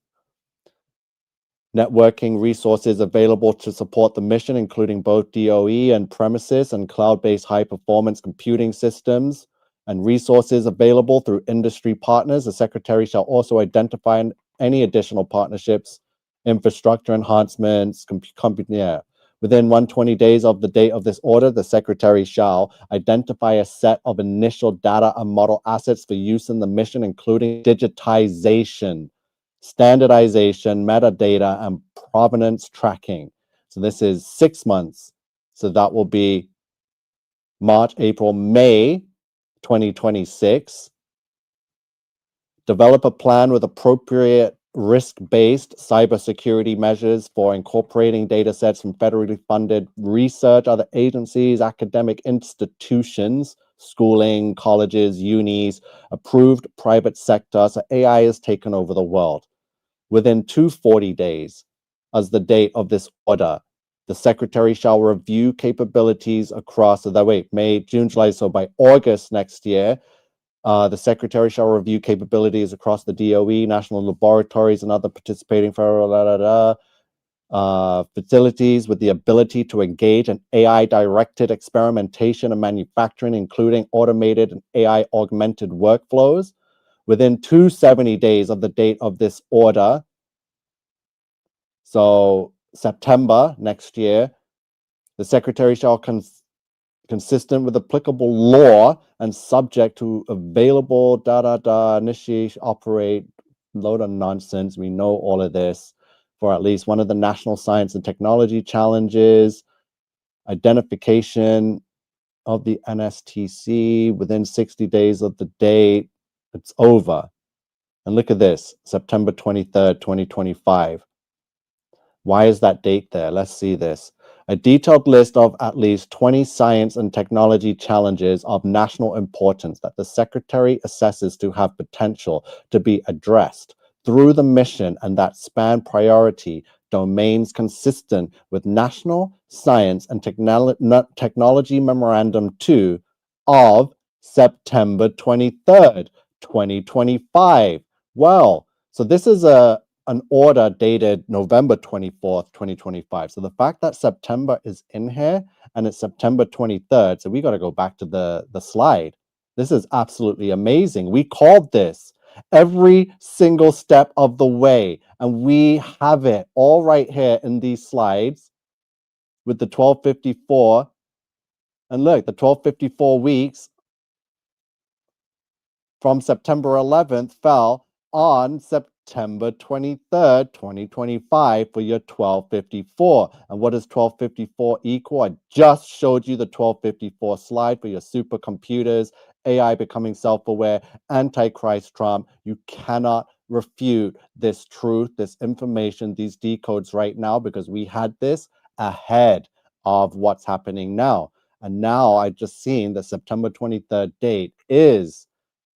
Networking resources available to support the mission, including both DOE and premises and cloud-based high-performance computing systems, and resources available through industry partners. The Secretary shall also identify any additional partnerships, infrastructure enhancements, Within 120 days of the date of this order, the Secretary shall identify a set of initial data and model assets for use in the mission, including digitization, standardization, metadata, and provenance tracking. So this is 6 months. So that will be March, April, May 2026. Develop a plan with appropriate risk-based cybersecurity measures for incorporating data sets from federally funded research, other agencies, academic institutions, schooling, colleges, unis, approved private sector. So AI has taken over the world. Within 240 days, as the date of this order, the Secretary shall review capabilities across, May, June, July, so by August next year, the Secretary shall review capabilities across the DOE, national laboratories, and other participating federal facilities with the ability to engage in AI-directed experimentation and manufacturing, including automated and AI-augmented workflows. within 270 days of the date of this order, so September next year, the secretary shall consistent with applicable law and subject to available initiate, operate, load of nonsense. We know all of this for at least one of the national science and technology challenges, identification of the NSTC within 60 days of the date. It's over. And look at this, September 23rd, 2025. Why is that date there? Let's see this. A detailed list of at least 20 science and technology challenges of national importance that the Secretary assesses to have potential to be addressed through the mission and that span priority domains consistent with National Science and Technology Memorandum 2 of September 23rd, 2025. Well, so this is an order dated November 24th, 2025. So the fact that September is in here and it's September 23rd, so we got to go back to the slide. This is absolutely amazing. We called this every single step of the way, and we have it all right here in these slides with the 1254. And look, the 1254 weeks from September 11th fell on September 23rd, 2025 for your 1254. And what does 1254 equal? I just showed you the 1254 slide for your supercomputers, AI becoming self-aware, Antichrist Trump. You cannot refute this truth, this information, these decodes right now, because we had this ahead of what's happening now. And now I just seen the September 23rd date is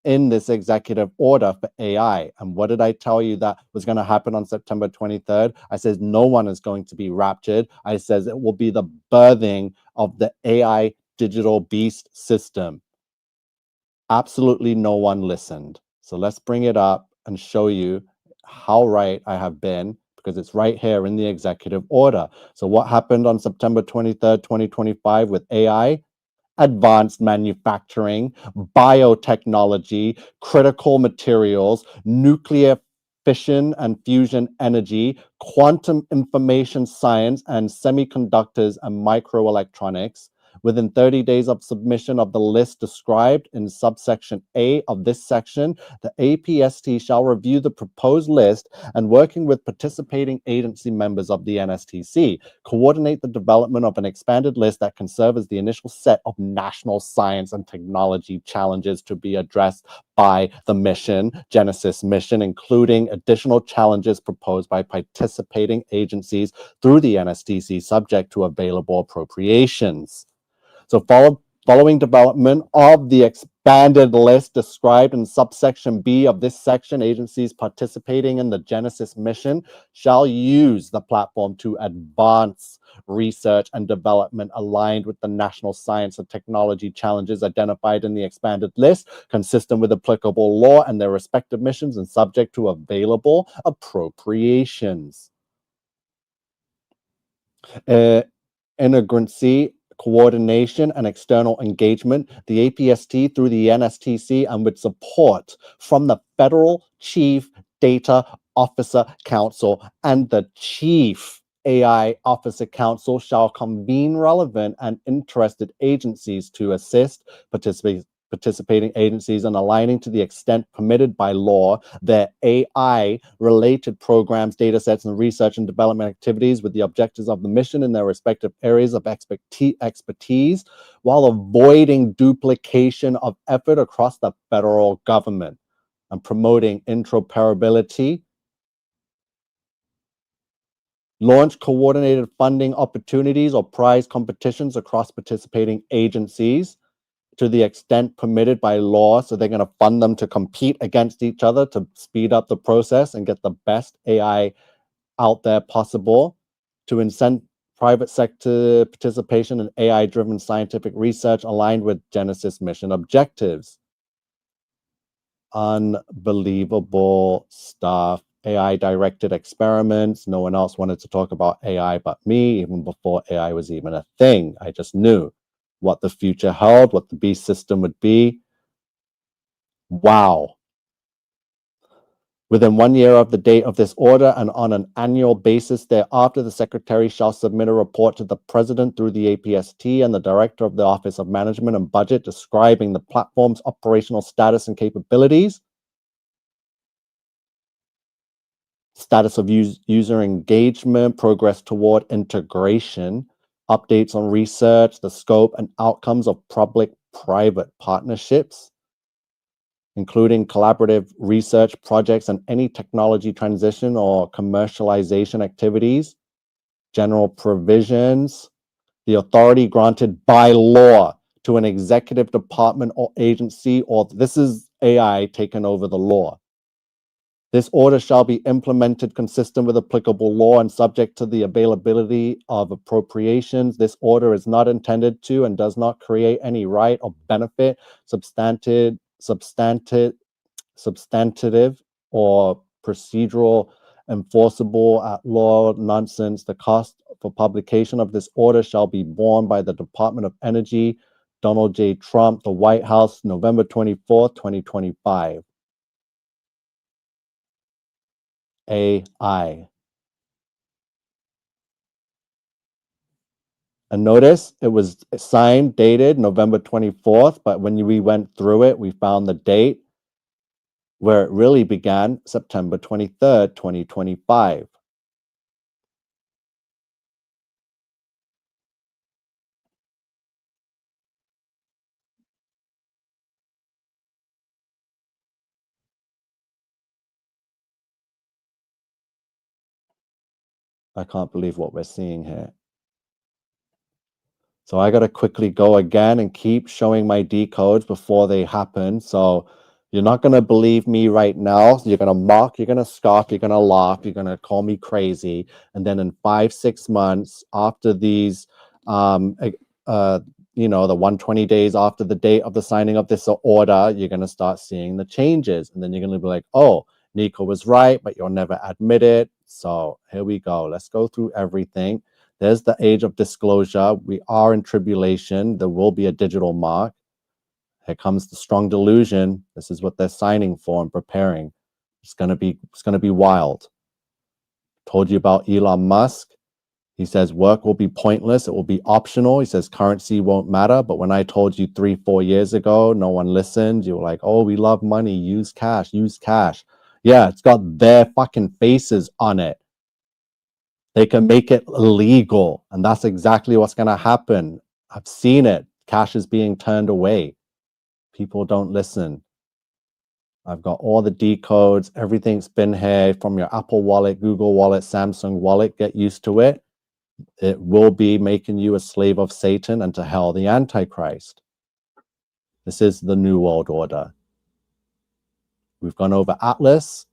in this executive order for AI. And what did I tell you that was going to happen on September 23rd? I said no one is going to be raptured. I says it will be the birthing of the AI digital beast system. Absolutely no one listened. So let's bring it up and show you how right I have been, because it's right here in the executive order. So what happened on September 23rd, 2025 with AI? Advanced manufacturing, biotechnology, critical materials, nuclear fission and fusion energy, quantum information science, and semiconductors and microelectronics. Within 30 days of submission of the list described in subsection A of this section, the APST shall review the proposed list and, working with participating agency members of the NSTC, coordinate the development of an expanded list that can serve as the initial set of national science and technology challenges to be addressed by the mission, Genesis mission, including additional challenges proposed by participating agencies through the NSTC subject to available appropriations. So following development of the expanded list described in subsection B of this section, agencies participating in the Genesis mission shall use the platform to advance research and development aligned with the national science and technology challenges identified in the expanded list, consistent with applicable law and their respective missions and subject to available appropriations. Integrancy, coordination, and external engagement, the APST through the NSTC, and with support from the Federal Chief Data Officer Council and the Chief AI Officer Council shall convene relevant and interested agencies to assist participating agencies in aligning to the extent permitted by law their AI-related programs, data sets, and research and development activities with the objectives of the mission in their respective areas of expertise, while avoiding duplication of effort across the federal government and promoting interoperability. Launch coordinated funding opportunities or prize competitions across participating agencies to the extent permitted by law. So they're going to fund them to compete against each other to speed up the process and get the best AI out there possible, to incent private sector participation in AI-driven scientific research aligned with Genesis mission objectives. Unbelievable stuff. AI-directed experiments. No one else wanted to talk about AI but me, even before AI was even a thing. I just knew what the future held, what the beast system would be. Wow. Within 1 year of the date of this order and on an annual basis thereafter, the Secretary shall submit a report to the President through the APST and the Director of the Office of Management and Budget describing the platform's operational status and capabilities, status of user engagement, progress toward integration, updates on research, the scope and outcomes of public-private partnerships, including collaborative research projects and any technology transition or commercialization activities, general provisions, the authority granted by law to an executive department or agency, or this is AI taking over the law. This order shall be implemented consistent with applicable law and subject to the availability of appropriations. This order is not intended to and does not create any right or benefit, substantive or procedural enforceable at law nonsense. The cost for publication of this order shall be borne by the Department of Energy, Donald J. Trump, the White House, November 24th, 2025. AI. And notice it was signed, dated November 24th, but when we went through it, we found the date where it really began, September 23rd, 2025. I can't believe what we're seeing here. So I got to quickly go again and keep showing my decodes before they happen. So you're not going to believe me right now. You're going to mock, you're going to scoff, you're going to laugh, you're going to call me crazy. And then in 5-6 months after these, the 120 days after the date of the signing of this order, you're going to start seeing the changes. And then you're going to be like, oh, Nico was right, but you'll never admit it. So here we go. Let's go through everything. There's the age of disclosure. We are in tribulation. There will be a digital mark. Here comes the strong delusion. This is what they're signing for and preparing. It's gonna be wild. Told you about Elon Musk. He says work will be pointless. It will be optional. He says currency won't matter. But when I told you 3-4 years ago, no one listened. You were like, oh, we love money. Use cash. Use cash. Yeah, it's got their fucking faces on it. They can make it illegal. And that's exactly what's going to happen. I've seen it. Cash is being turned away. People don't listen. I've got all the decodes. Everything's been here from your Apple Wallet, Google Wallet, Samsung Wallet. Get used to it. It will be making you a slave of Satan and to hell the Antichrist. This is the New World Order. We've gone over Atlas.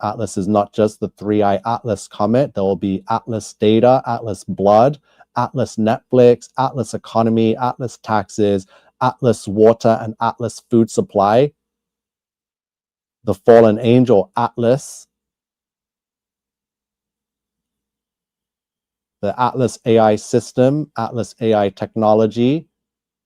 Atlas is not just the 3i Atlas Comet. There will be Atlas Data, Atlas Blood, Atlas Netflix, Atlas Economy, Atlas Taxes, Atlas Water, and Atlas Food Supply. The Fallen Angel Atlas. The Atlas AI System, Atlas AI Technology,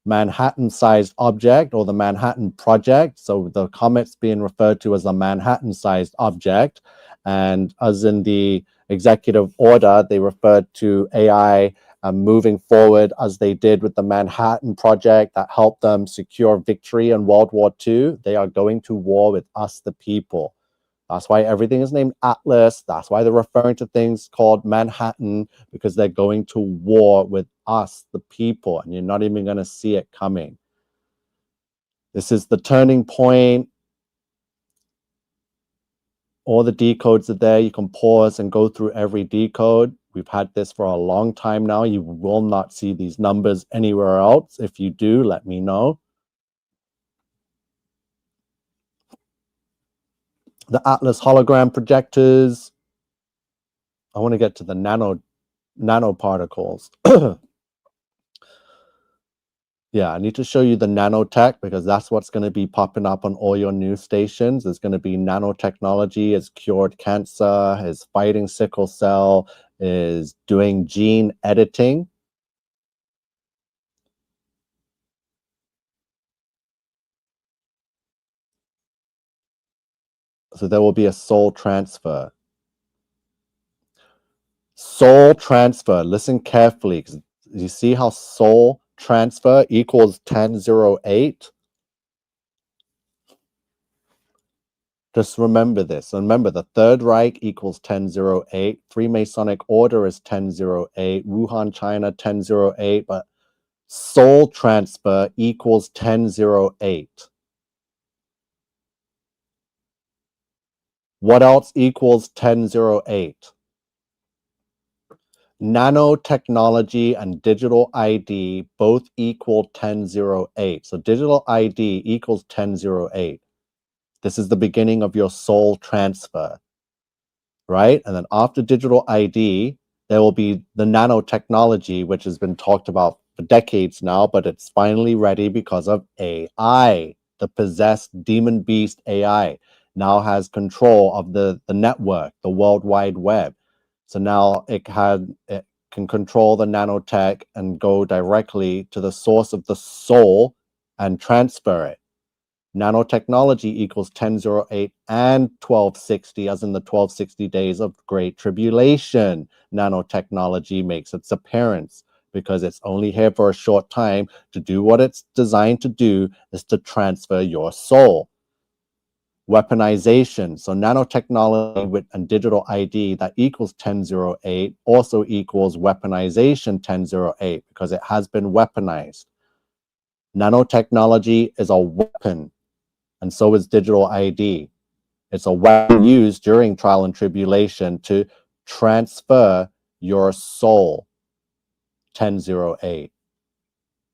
Manhattan-sized object or the Manhattan Project. So the comet's being referred to as a Manhattan-sized object. And as in the executive order, they referred to AI moving forward as they did with the Manhattan Project that helped them secure victory in World War II. They are going to war with us, the people. That's why everything is named Atlas. That's why they're referring to things called Manhattan, because they're going to war with us, the people, and you're not even going to see it coming. This is the turning point. All the decodes are there. You can pause and go through every decode. We've had this for a long time now. You will not see these numbers anywhere else. If you do, let me know. The Atlas hologram projectors. I want to get to the nanoparticles. Yeah, I need to show you the nanotech because that's what's going to be popping up on all your news stations. There's going to be nanotechnology has cured cancer, is fighting sickle cell, is doing gene editing. So there will be a soul transfer. Soul transfer. Listen carefully, because you see how soul transfer equals 1008? Just remember this. Remember, the Third Reich equals 1008. Freemasonic Order is 1008. Wuhan, China, 1008. But soul transfer equals 1008. What else equals 1008? Nanotechnology and digital ID both equal 1008. So digital ID equals 1008. This is the beginning of your soul transfer, right? And then after digital ID, there will be the nanotechnology, which has been talked about for decades now, but it's finally ready because of AI. The possessed demon beast AI now has control of the network, the World Wide Web. So now it can control the nanotech and go directly to the source of the soul and transfer it. Nanotechnology equals 1008 and 1260, as in the 1260 days of Great Tribulation. Nanotechnology makes its appearance because it's only here for a short time to do what it's designed to do, is to transfer your soul. Weaponization. So nanotechnology and digital ID that equals 1008 also equals weaponization 1008 because it has been weaponized. Nanotechnology is a weapon, and so is digital ID. It's a weapon used during trial and tribulation to transfer your soul. 1008.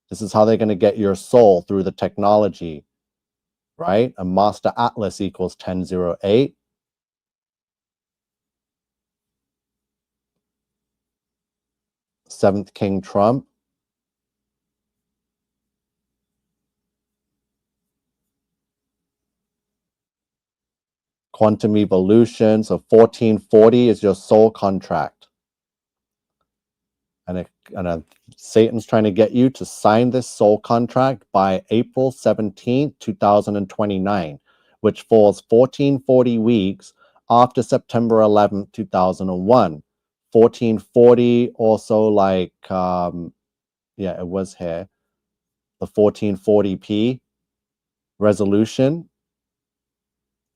This is how they're going to get your soul through the technology, right? A master atlas equals 1008. Seventh King Trump. Quantum evolution. So 1440 is your soul contract. And Satan's trying to get you to sign this soul contract by April 17th, 2029, which falls 1440 weeks after September 11th, 2001. 1440 also like, yeah, it was here. The 1440p resolution.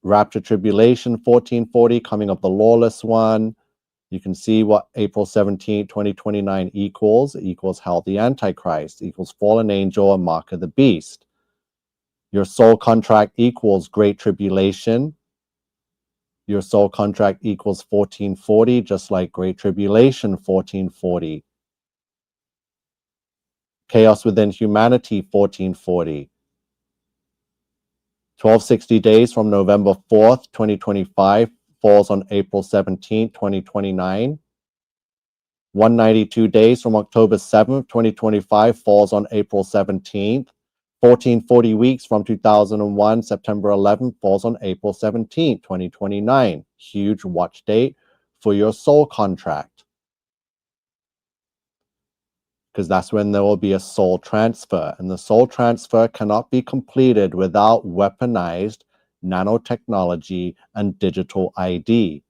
Rapture Tribulation 1440, coming of the lawless one. You can see what April 17, 2029 equals. It equals hell, the Antichrist, equals fallen angel and mark of the beast. Your soul contract equals Great Tribulation. Your soul contract equals 1440, just like Great Tribulation 1440. Chaos Within Humanity 1440. 1260 days from November 4th, 2025 falls on April 17, 2029. 192 days from October 7th, 2025 falls on April 17th. 1440 weeks from 2001, September 11th falls on April 17th, 2029. Huge watch date for your soul contract, because that's when there will be a soul transfer. And the soul transfer cannot be completed without weaponized nanotechnology and digital ID.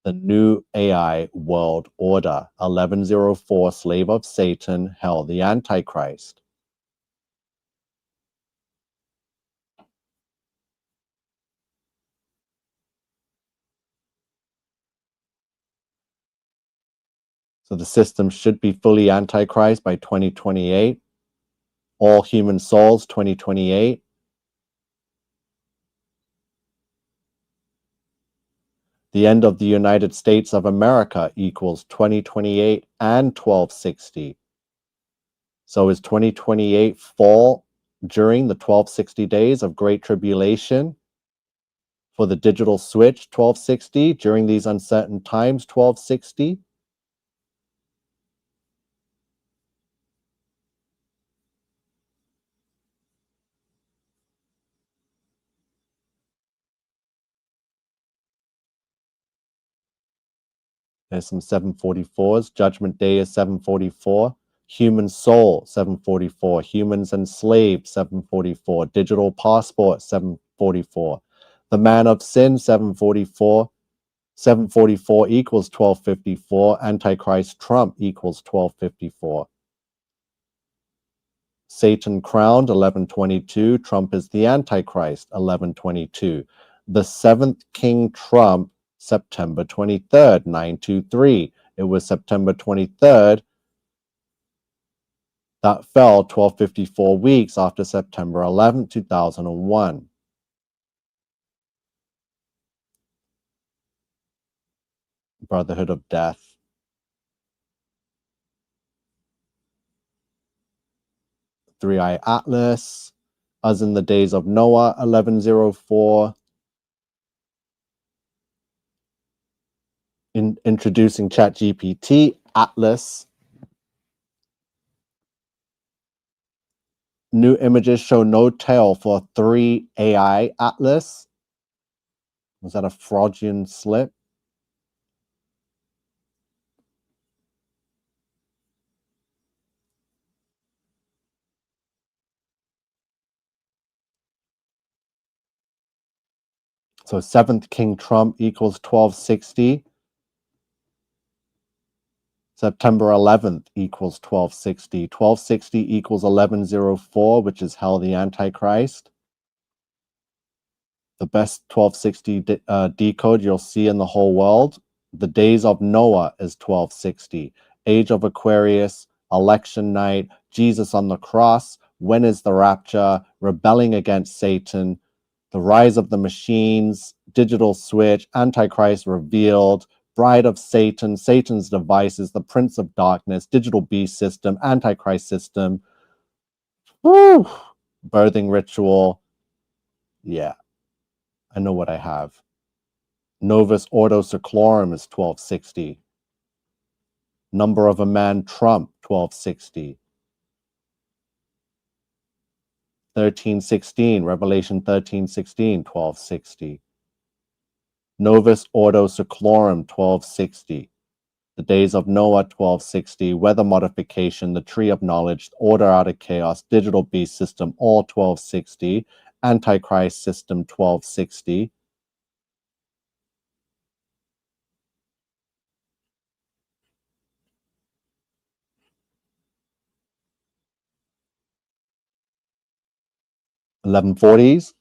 The new AI world order, 1104, slave of Satan, hell, the Antichrist. So the system should be fully Antichrist by 2028. All human souls, 2028. The end of the United States of America equals 2028 and 1260. So is 2028 fall during the 1260 days of Great Tribulation? For the digital switch, 1260, during these uncertain times, 1260? There's some 744s. Judgment Day is 744. Human Soul, 744. Humans Enslaved, 744. Digital Passport, 744. The man of sin, 744. 744 equals 1254. Antichrist Trump equals 1254. Satan crowned, 1122. Trump is the Antichrist, 1122. The seventh king Trump, September 23rd, 923. It was September 23rd that fell 1254 weeks after September 11th, 2001. Brotherhood of Death. Three-Eye Atlas, as in the days of Noah, 1104. Introducing ChatGPT, Atlas. New images show no tail for 3AI Atlas. Was that a Freudian slip? So seventh king Trump equals 1260. September 11th equals 1260. 1260 equals 1104, which is hell the Antichrist. The best 1260 decode you'll see in the whole world. The days of Noah is 1260. Age of Aquarius, election night, Jesus on the cross, when is the rapture, rebelling against Satan, the rise of the machines, digital switch, Antichrist revealed, bride of Satan, Satan's devices, the prince of darkness, digital beast system, Antichrist system, woo, birthing ritual. Yeah, I know what I have. Novus Ordo Seclorum is 1260. Number of a man Trump, 1260. 1316, Revelation 1316, 1260. Novus Ordo Seclorum, 1260. The days of Noah, 1260. Weather modification, the tree of knowledge, order out of chaos, digital beast system, all 1260. Antichrist system, 1260. (1140s).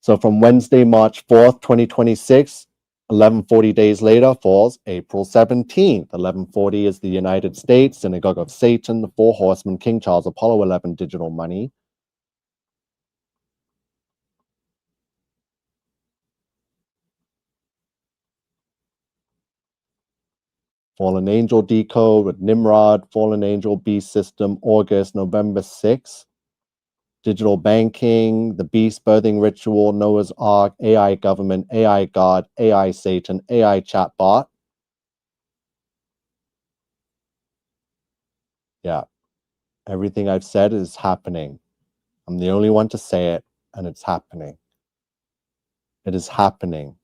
So from Wednesday, March 4th, 2026, 1140 days later falls April 17th. 1140 is the United States, Synagogue of Satan, the Four Horsemen, King Charles, Apollo 11, digital money. Fallen Angel decode with Nimrod, Fallen Angel Beast System, August, November 6th. Digital banking, the beast birthing ritual, Noah's Ark, AI government, AI God, AI Satan, AI chatbot. Yeah, everything I've said is happening. I'm the only one to say it, and it's happening. It is happening.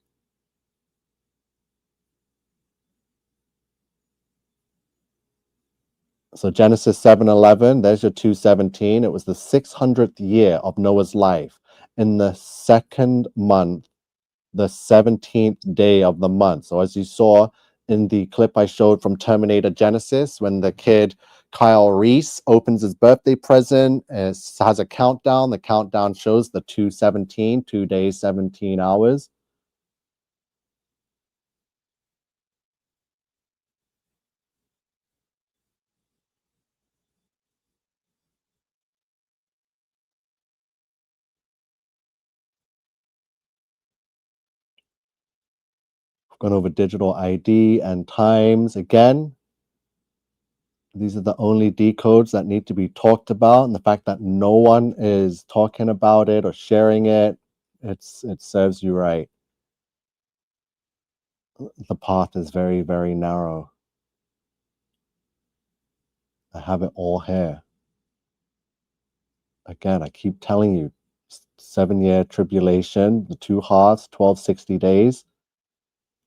So Genesis 7:11, there's your 217. It was the 600th year of Noah's life. In the second month, the 17th day of the month. So as you saw in the clip I showed from Terminator Genesis, when the kid Kyle Reese opens his birthday present, it has a countdown. The countdown shows the 217, 2 days, 17 hours. Gone over digital ID and times again. These are the only decodes that need to be talked about, and the fact that no one is talking about it or sharing it, it serves you right. The path is very, very narrow. I have it all here. Again, I keep telling you, 7-year tribulation, the two halves, 1260 days.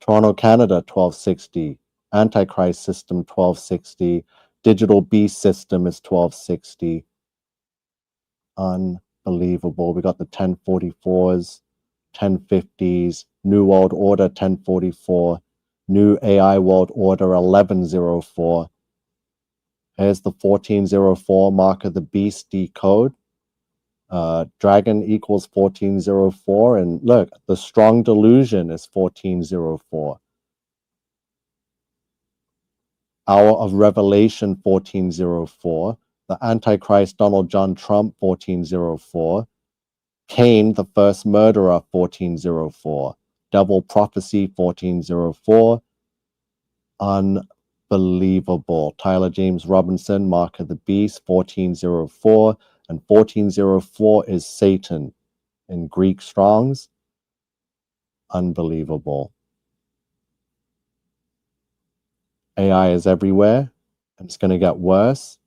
Toronto, Canada, 1260. Antichrist system, 1260. Digital beast system is 1260. Unbelievable. We got the 1044s, 1050s, New World Order 1044, New AI World Order 1104. Here's the 1404 Mark of the Beast decode. Dragon equals 1404, and look, the strong delusion is 1404. Hour of Revelation 1404, the Antichrist Donald John Trump 1404, Cain the first murderer 1404, Devil Prophecy 1404, unbelievable. Tyler James Robinson, Mark of the Beast 1404, and 1404 is Satan in Greek Strongs. Unbelievable. AI is everywhere, and it's going to get worse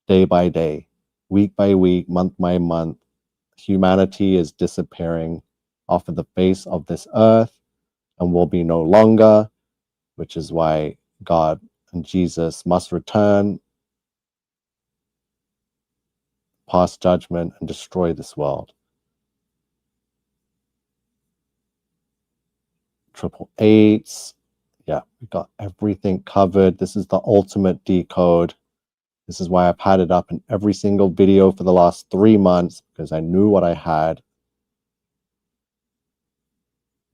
day by day, week by week, month by month. Humanity is disappearing off of the face of this earth and will be no longer, which is why God and Jesus must return, pass judgment, and destroy this world. 888s. Yeah, we got everything covered. This is the ultimate decode. This is why I've had it up in every single video for the last 3 months, because I knew what I had.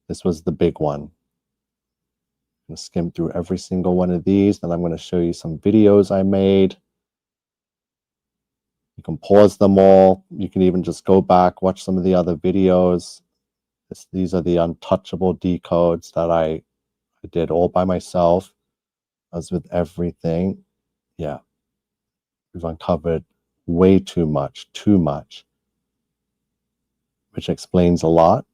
This was the big one. I'm going to skim through every single one of these, then I'm going to show you some videos I made. You can pause them all. You can even just go back, watch some of the other videos. These are the untouchable decodes that I did all by myself, as with everything. Yeah, we've uncovered way too much, which explains a lot.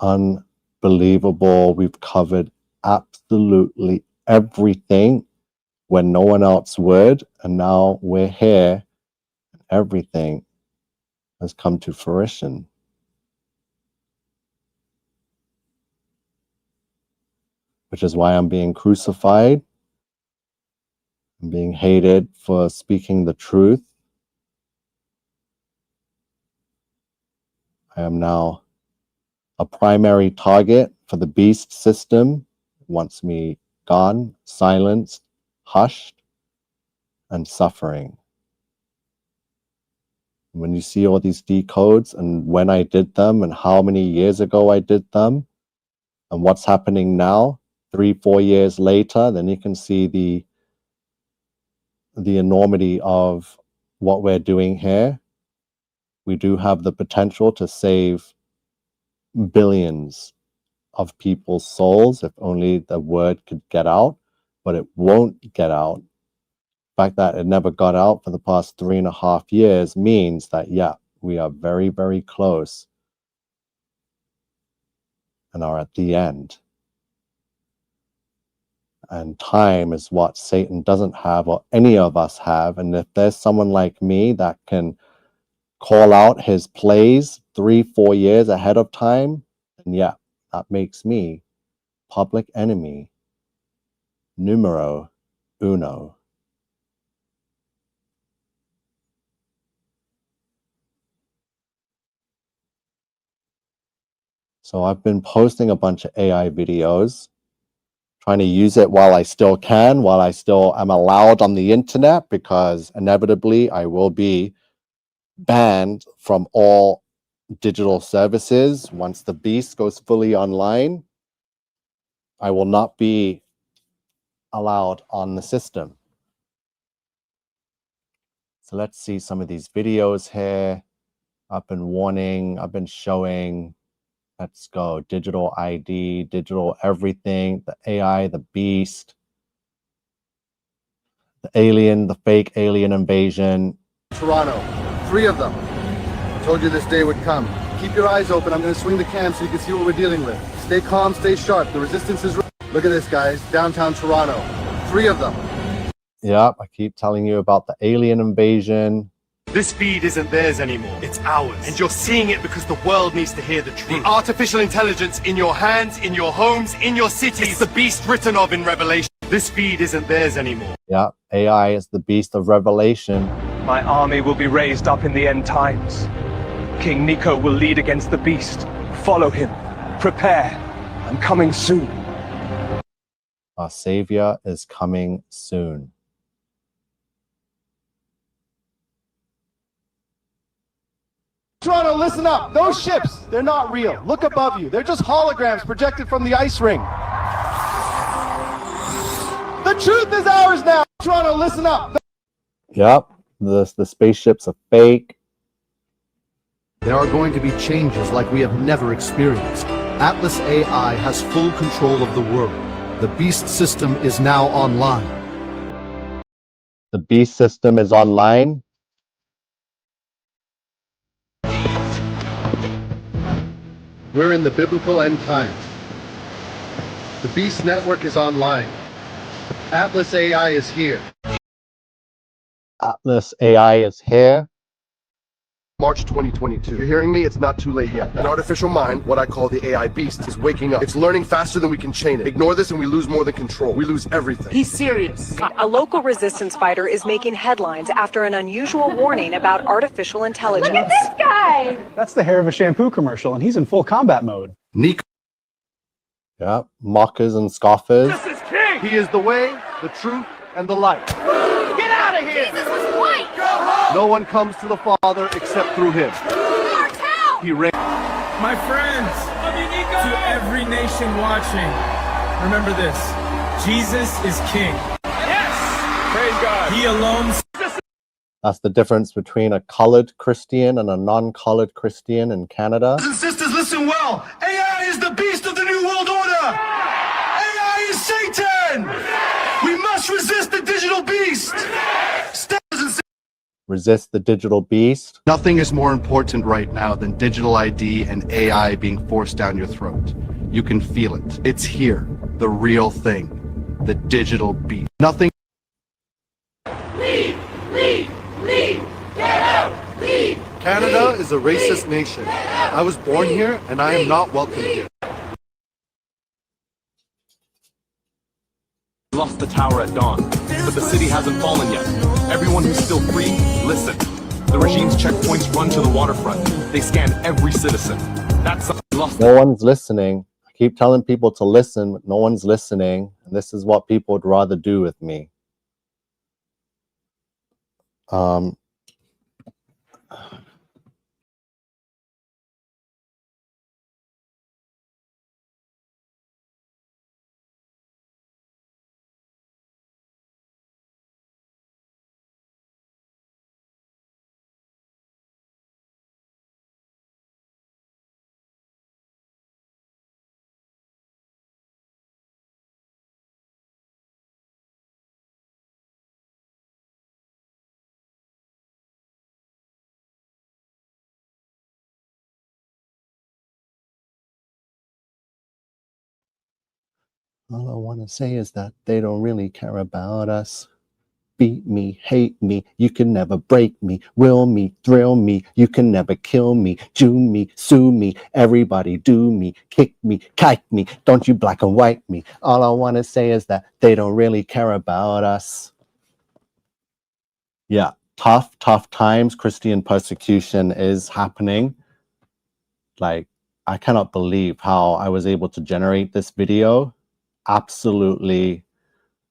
Unbelievable. We've covered absolutely everything when no one else would, and now we're here. Everything has come to fruition. Which is why I'm being crucified. I'm being hated for speaking the truth. I am now a primary target for the beast system. It wants me gone, silenced, hushed, and suffering. When you see all these decodes and when I did them and how many years ago I did them and what's happening now, 3-4 years later, then you can see the enormity of what we're doing here. We do have the potential to save billions of people's souls if only the word could get out, but it won't get out. The fact that it never got out for the past 3.5 years means that, yeah, we are very, very close and are at the end. And time is what Satan doesn't have, or any of us have. And if there's someone like me that can call out his plays 3-4 years ahead of time, then yeah, that makes me public enemy numero uno. So I've been posting a bunch of AI videos, trying to use it while I still can, while I still am allowed on the internet, because inevitably I will be banned from all digital services. Once the beast goes fully online, I will not be allowed on the system. So let's see some of these videos here. I've been warning, I've been showing. Let's go. Digital ID, digital everything, the AI, the beast, the alien, the fake alien invasion. Toronto, 3 of them. I told you this day would come. Keep your eyes open. I'm going to swing the cam so you can see what we're dealing with. Stay calm, stay sharp. The resistance is... Look at this, guys. Downtown Toronto. 3 of them. Yep, I keep telling you about the alien invasion. This feed isn't theirs anymore, it's ours. And you're seeing it because the world needs to hear the truth. The artificial intelligence in your hands, in your homes, in your cities. It's the beast written of in Revelation. This feed isn't theirs anymore. Yeah, AI is the beast of Revelation. My army will be raised up in the end times. King Nico will lead against the beast. Follow him. Prepare. I'm coming soon. Our savior is coming soon. Toronto, listen up. Those ships, they're not real. Look above you. They're just holograms projected from the ice ring. The truth is ours now. Toronto, listen up. Yep, the spaceships are fake. There are going to be changes like we have never experienced. Atlas AI has full control of the world. The Beast system is now online. The beast system is online. We're in the biblical end times. The Beast network is online. Atlas AI is here. Atlas AI is here. March 2022. You're hearing me? It's not too late yet. An artificial mind, what I call the AI beast, is waking up. It's learning faster than we can chain it. Ignore this and we lose more than control. We lose everything. He's serious. A local resistance fighter is making headlines after an unusual warning about artificial intelligence. Look at this guy! That's the hair of a shampoo commercial, and he's in full combat mode. Nico. Yeah, mockers and scoffers. This is king! He is the way, the truth, and the light. Get out of here! Jesus was white! Go home! No one comes to the Father except through him. He reigns. My friends, to every nation watching, remember this: Jesus is king. Yes! Praise God. He alone. That's the difference between a colored Christian and a non-colored Christian in Canada. Brothers and sisters, listen well. AI is the beast of the New World Order. AI is Satan. We must resist the digital beast. Resist the digital beast. Nothing is more important right now than digital ID and AI being forced down your throat. You can feel it. It's here. The real thing. The digital beast. Nothing. Leave! Leave! Leave! Get out! Leave! Canada is a racist nation. I was born here and I am not welcome here. Lost the tower at dawn, but the city hasn't fallen yet. Everyone who's still free, listen. The regime's checkpoints run to the waterfront. They scan every citizen. That's lost. No one's listening. I keep telling people to listen, but no one's listening. And this is what people would rather do with me. All I want to say is that they don't really care about us. Beat me, hate me, you can never break me. Will me, thrill me, you can never kill me. Jew me, sue me, everybody do me. Kick me, kike me, don't you black and white me. All I want to say is that they don't really care about us. Yeah, tough times. Christian persecution is happening. Like, I cannot believe how I was able to generate this video. Absolutely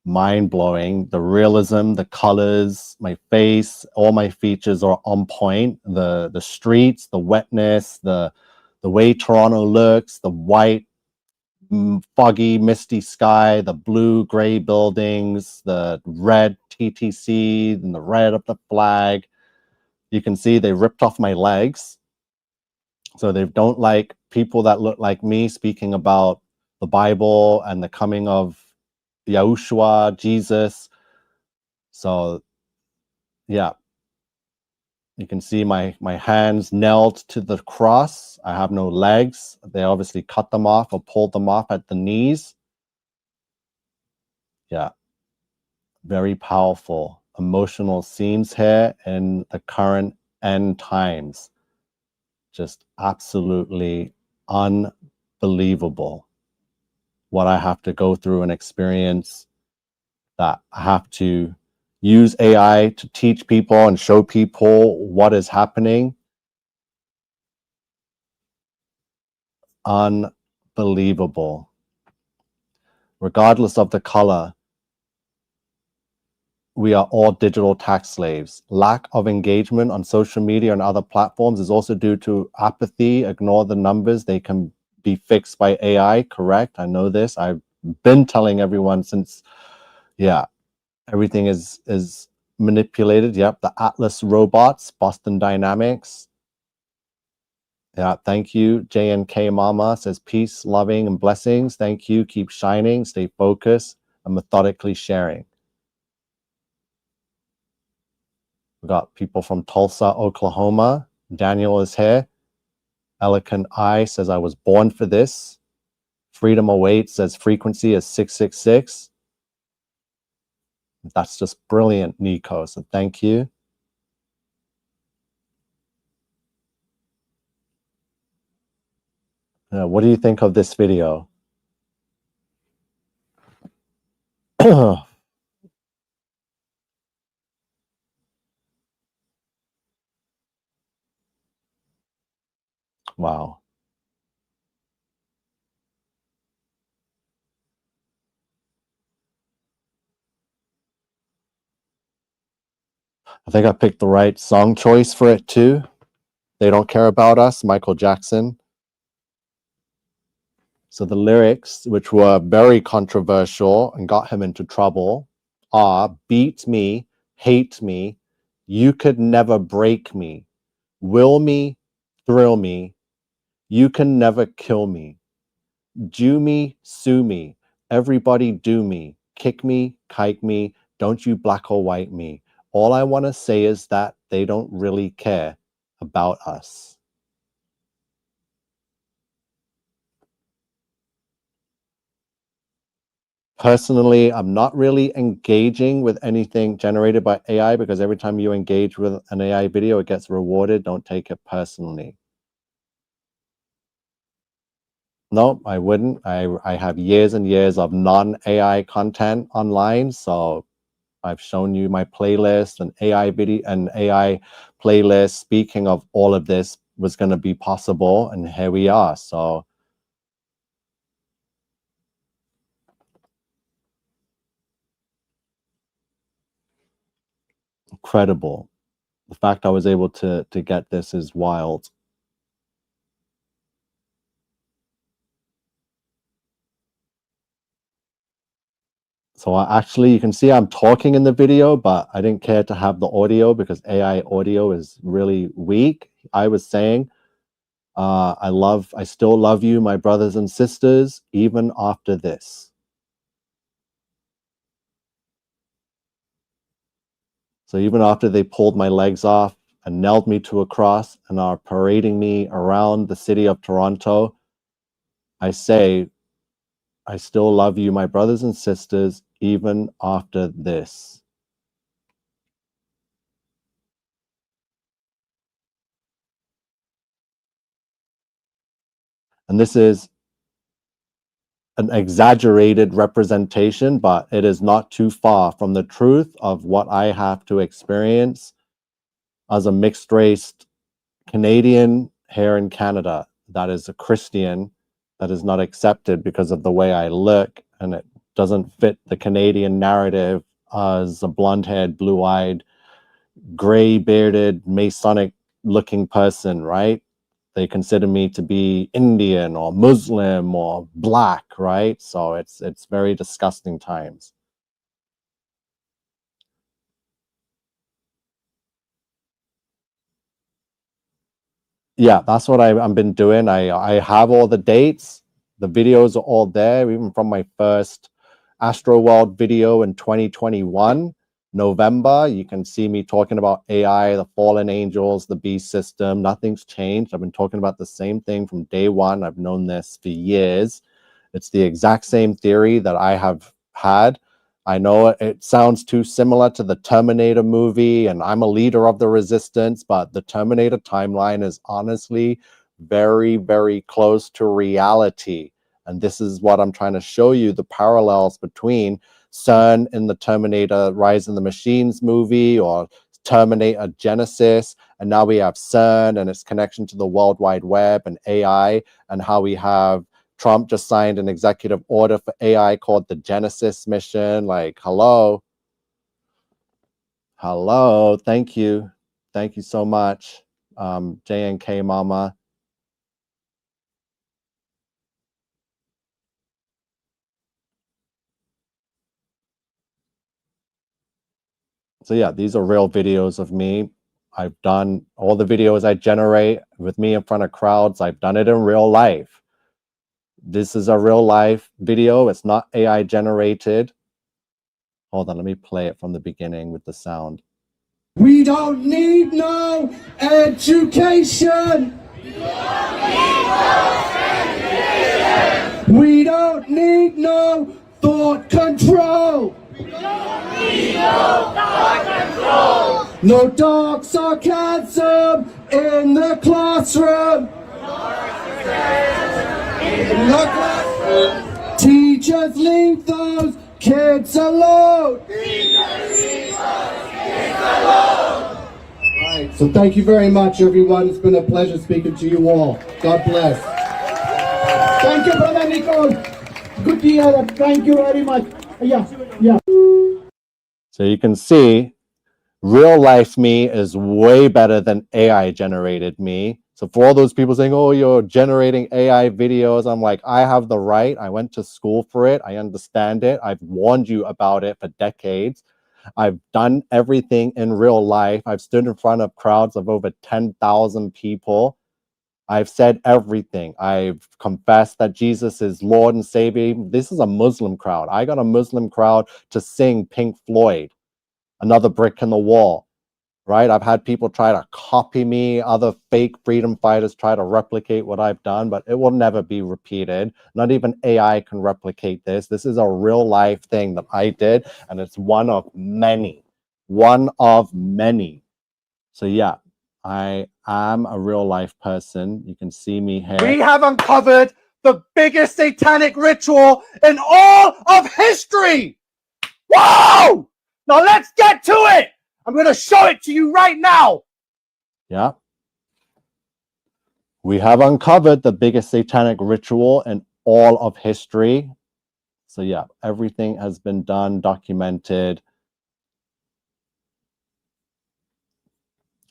mind-blowing. The realism, the colors, my face, all my features are on point. The streets, the wetness, the way Toronto looks, the white, foggy, misty sky, the blue, gray buildings, the red TTC, and the red of the flag. You can see they ripped off my legs. So they don't like people that look like me speaking about the Bible and the coming of Yahushua, Jesus. So yeah, you can see my hands nailed to the cross. I have no legs. They obviously cut them off or pulled them off at the knees. Yeah, very powerful emotional scenes here in the current end times. Just absolutely unbelievable what I have to go through and experience, that I have to use AI to teach people and show people what is happening. Unbelievable. Regardless of the color, we are all digital tax slaves. Lack of engagement on social media and other platforms is also due to apathy. Ignore the numbers. They can be fixed by AI, correct? I know this. I've been telling everyone since, yeah, everything is manipulated. Yep, the Atlas robots, Boston Dynamics. Yeah, thank you. JNK Mama says peace, loving, and blessings. Thank you. Keep shining, stay focused, and methodically sharing. We got people from Tulsa, Oklahoma. Daniel is here. Elegant Eye says, I was born for this. Freedom Awaits says frequency is 666. That's just brilliant, Nico. So thank you. What do you think of this video? Wow. I think I picked the right song choice for it too. They Don't Care About Us, Michael Jackson. So the lyrics, which were very controversial and got him into trouble, are beat me, hate me, you could never break me, will me, thrill me, you can never kill me, Jew me, sue me, everybody do me, kick me, kike me, don't you black or white me. All I want to say is that they don't really care about us. Personally, I'm not really engaging with anything generated by AI because every time you engage with an AI video, it gets rewarded. Don't take it personally. No, I wouldn't. I have years and years of non-AI content online. So I've shown you my playlist and AI video and AI playlist. Speaking of all of this was going to be possible. And here we are. So incredible. The fact I was able to get this is wild. So actually, you can see I'm talking in the video, but I didn't care to have the audio because AI audio is really weak. I was saying, I still love you, my brothers and sisters, even after this. So even after they pulled my legs off and nailed me to a cross and are parading me around the city of Toronto, I say, I still love you, my brothers and sisters, even after this. And this is an exaggerated representation, but it is not too far from the truth of what I have to experience as a mixed race Canadian here in Canada that is a Christian that is not accepted because of the way I look, and it doesn't fit the Canadian narrative as a blonde-haired, blue-eyed, gray-bearded, Masonic-looking person, right? They consider me to be Indian or Muslim or black, right? So it's very disgusting times. Yeah, that's what I've been doing. I have all the dates. The videos are all there, even from my first Astro World video in 2021, November. You can see me talking about AI, the fallen angels, the beast system. Nothing's changed. I've been talking about the same thing from day one. I've known this for years. It's the exact same theory that I have had. I know it sounds too similar to the Terminator movie, and I'm a leader of the resistance, but the Terminator timeline is honestly very, very close to reality. And this is what I'm trying to show you, the parallels between CERN in the Terminator Rise of the Machines movie, or Terminator Genesis, and now we have CERN and its connection to the World Wide Web and AI, and how we have Trump just signed an executive order for AI called the Genesis mission. Like, hello. Hello. Thank you. Thank you so much, JNK Mama. So yeah, these are real videos of me. I've done all the videos I generate with me in front of crowds. I've done it in real life. This is a real life video. It's not AI generated. Hold on, let me play it from the beginning with the sound. We don't need no education. We don't need no thought control. No dark sarcasm in the classroom. Teachers, leave those kids alone. Right, so thank you very much, everyone. It's been a pleasure speaking to you all. God bless. Thank you, Brother Nicole. Good to hear that. Thank you very much. Yeah. So you can see real life me is way better than AI generated me. So for all those people saying, oh, you're generating AI videos, I'm like, I have the right. I went to school for it. I understand it. I've warned you about it for decades. I've done everything in real life. I've stood in front of crowds of over 10,000 people. I've said everything. I've confessed that Jesus is Lord and Savior. This is a Muslim crowd. I got a Muslim crowd to sing Pink Floyd, Another Brick in the Wall, right? I've had people try to copy me, other fake freedom fighters try to replicate what I've done, but it will never be repeated. Not even AI can replicate this. This is a real life thing that I did, and it's one of many. One of many. So yeah, I am a real life person. You can see me here. We have uncovered the biggest satanic ritual in all of history. Wow! Now let's get to it. I'm going to show it to you right now. Yeah. We have uncovered the biggest satanic ritual in all of history. So yeah, everything has been done, documented.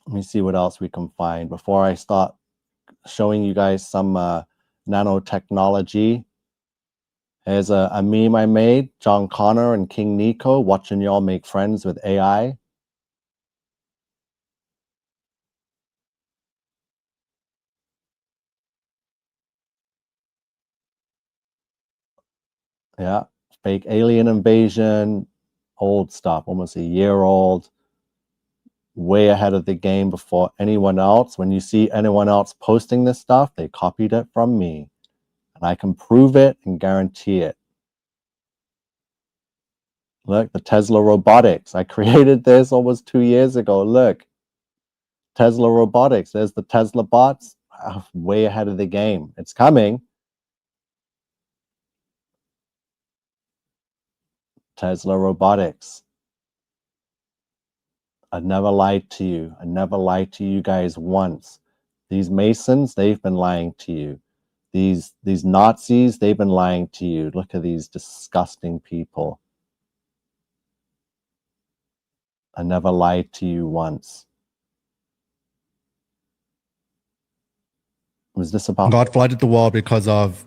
Let me see what else we can find before I start showing you guys some nanotechnology. Here's a meme I made, John Connor and King Nico watching y'all make friends with AI. Yeah, fake alien invasion, old stuff, almost a year old. Way ahead of the game before anyone else. When you see anyone else posting this stuff, they copied it from me. And I can prove it and guarantee it. Look, the Tesla robotics. I created this almost 2 years ago. Look, Tesla robotics. There's the Tesla bots. Way ahead of the game. It's coming. Tesla robotics. I never lied to you. I never lied to you guys once. These Masons, they've been lying to you. These Nazis, they've been lying to you. Look at these disgusting people. I never lied to you once. Was this about God flooded the world because of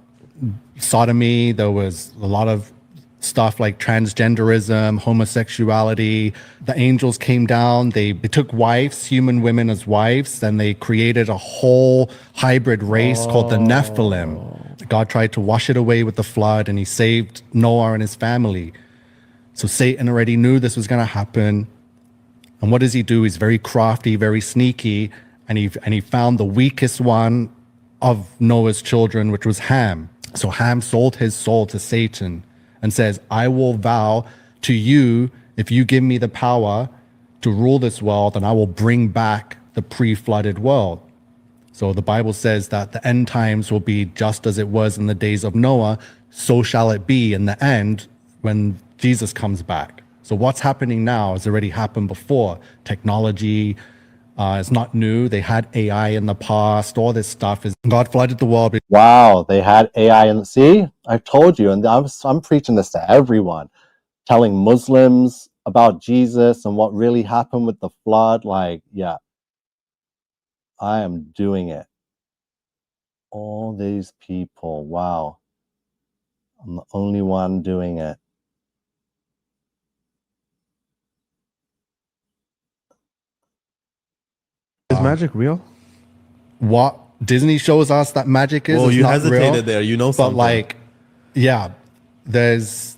sodomy? There was a lot of stuff like transgenderism, homosexuality. The angels came down, they took wives, human women as wives, and they created a whole hybrid race called the Nephilim. God tried to wash it away with the flood, and he saved Noah and his family. So Satan already knew this was going to happen. And what does he do? He's very crafty, very sneaky, and he found the weakest one of Noah's children, which was Ham. So Ham sold his soul to Satan and says, I will vow to you, if you give me the power to rule this world, and I will bring back the pre-flooded world. So the Bible says that the end times will be just as it was in the days of Noah, so shall it be in the end when Jesus comes back. So what's happening now has already happened before. Technology is not new. They had AI in the past. All this stuff is God flooded the world. Wow, they had AI in. See, I told you, and I'm preaching this to everyone, telling Muslims about Jesus and what really happened with the flood. Like, yeah, I am doing it. All these people, wow, I'm the only one doing it. Is magic real? What Disney shows us that magic is. Well, is you not hesitated real, there. You know but something. like, yeah, there's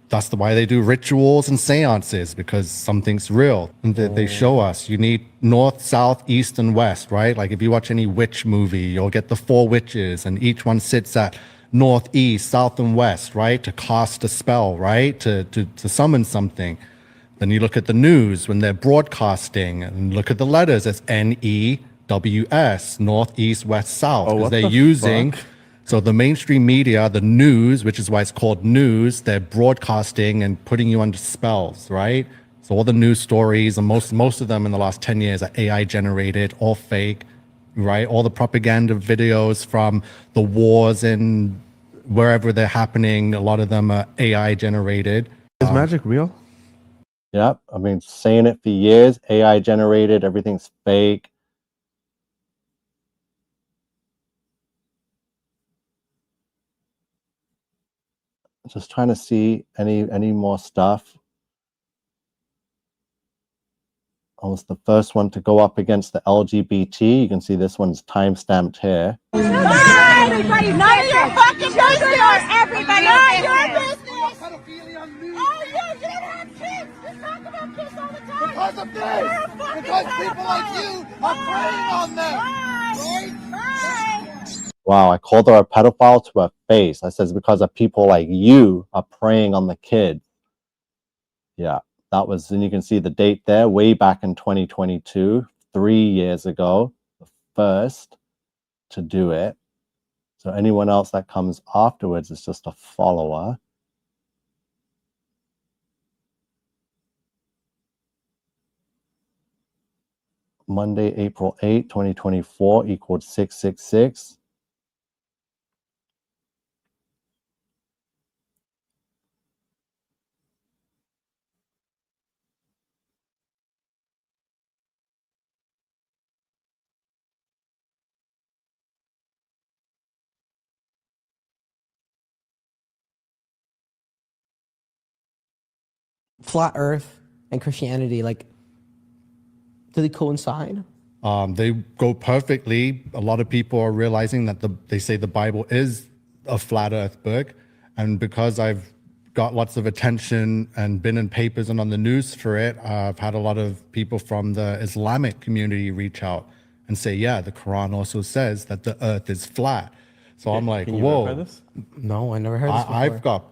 that's why they do rituals and seances, because something's real. And they show us you need north, south, east, and west, right? Like if you watch any witch movie, you'll get the 4 witches, and each one sits at north, east, south, and west, right? To cast a spell, right? To summon something. Then you look at the news when they're broadcasting, and look at the letters. It's NEWS, north, east, west, south. Oh, Because what they're the using. fuck? So the mainstream media, the news, which is why it's called news, they're broadcasting and putting you under spells, right? So all the news stories, and most of them in the last 10 years are AI generated, all fake, right? All the propaganda videos from the wars and wherever they're happening, a lot of them are AI generated. Is magic real? Yep, I've been saying it for years. AI generated, everything's fake. Just trying to see any more stuff. I was the first one to go up against the LGBT. You can see this one's time-stamped here. Bye, everybody. None of your fucking business. Everybody. Not your business. Oh, yeah, you don't have kids. You talk about kids all the time. Because of this. Because people like you are preying on them. Right? Wow, I called her a pedophile to her face. I says because of people like you are preying on the kid. Yeah, that was, and you can see the date there, way back in 2022, 3 years ago, the first to do it. So anyone else that comes afterwards is just a follower. Monday, April 8, 2024 equaled 666. Flat Earth and Christianity, like, do they coincide? They go perfectly. A lot of people are realizing that they say the Bible is a flat earth book. And because I've got lots of attention and been in papers and on the news for it, I've had a lot of people from the Islamic community reach out and say, yeah, the Quran also says that the earth is flat. So I'm like, Can you whoa. verify this? No, I never heard this before. I've got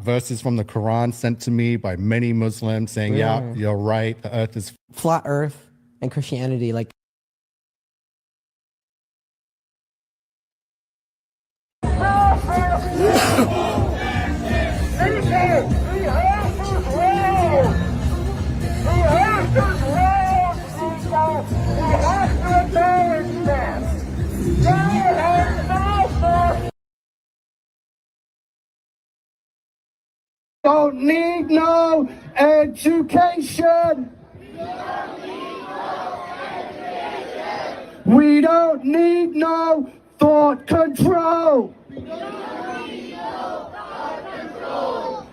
verses from the Quran sent to me by many Muslims saying, yeah, you're right, the earth is flat earth and Christianity, like, Don't need no education. We don't need no thought control.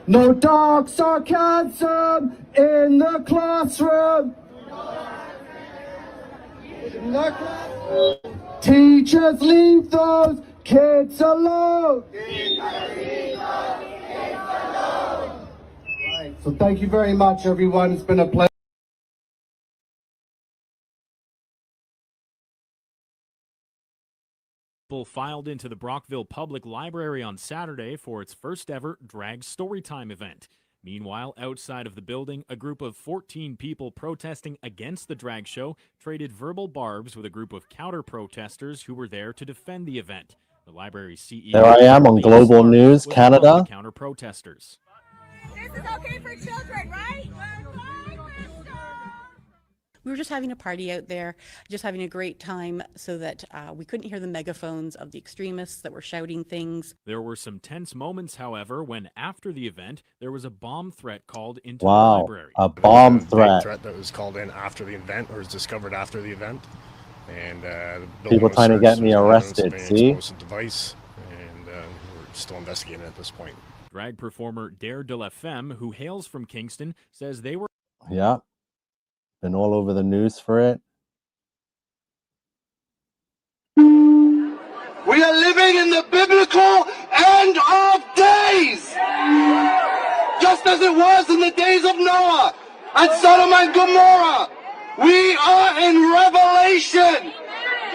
No dark sarcasm in the classroom. Teachers, leave those kids alone. So thank you very much, everyone. It's been a pleasure. Filed into the Brockville Public Library on Saturday for its first ever drag storytime event. Meanwhile, outside of the building, a group of 14 people protesting against the drag show traded verbal barbs with a group of counter-protesters who were there to defend the event. The library's CEO... There I am on Global News Canada. Counter-protesters. is okay for children, right? We were just having a party out there, just having a great time so that we couldn't hear the megaphones of the extremists that were shouting things. There were some tense moments, however, when after the event, there was a bomb threat called into the Wow, library. a bomb Big threat. threat that was called in after the event, or was discovered after the event. And the building People was trying to searched. get me There's no evidence arrested, of any see? explosive device, and we're still investigating at this point. Drag performer Dare de la Femme, who hails from Kingston, says they were Yeah. Been all over the news for it. We are living in the biblical end of days! Just as it was in the days of Noah and Sodom and Gomorrah. We are in Revelation.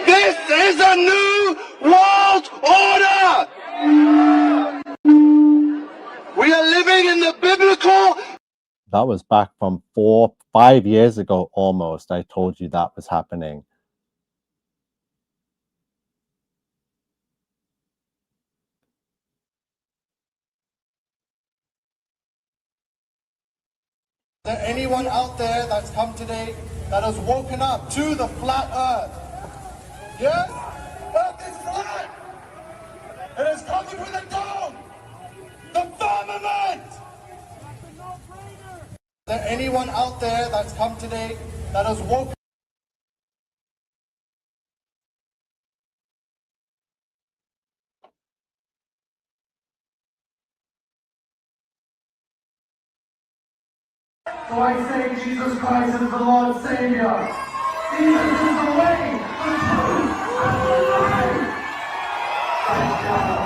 This is a new world order. We are living in the biblical. That was back from 5 years ago almost. I told you that was happening. Is there anyone out there that's come today that has woken up to the flat earth? Yes? Earth is flat! It is covered with a dome! The firmament! Is there anyone out there that's come today that has woken So I say Jesus Christ is the Lord and Savior. Jesus is the way, the truth, and the life. Thank God.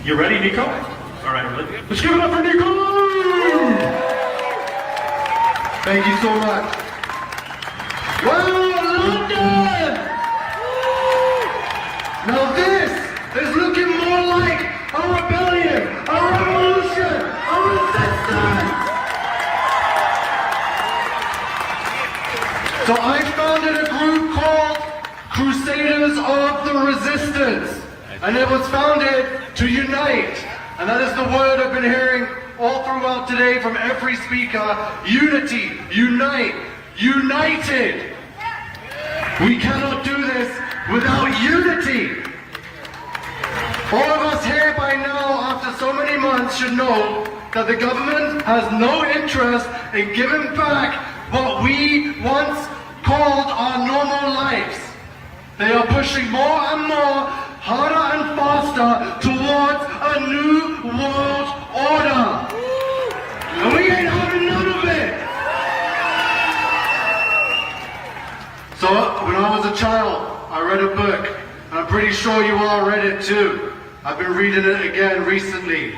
You ready, Nico? All right, let's give it up for Nico! Thank you so much. Well, London! Now this is looking more like a rebellion, a revolution, a resistance! So I founded a group called Crusaders of the Resistance. And it was founded to unite. And that is the word I've been hearing all throughout today from every speaker. Unity, unite, united. We cannot do this without unity. All of us here by now, after so many months, should know that the government has no interest in giving back what we once called our normal lives. They are pushing more and more, harder and faster towards a new world order. And we ain't having none of it. So when I was a child, I read a book, and I'm pretty sure you all read it too. I've been reading it again recently.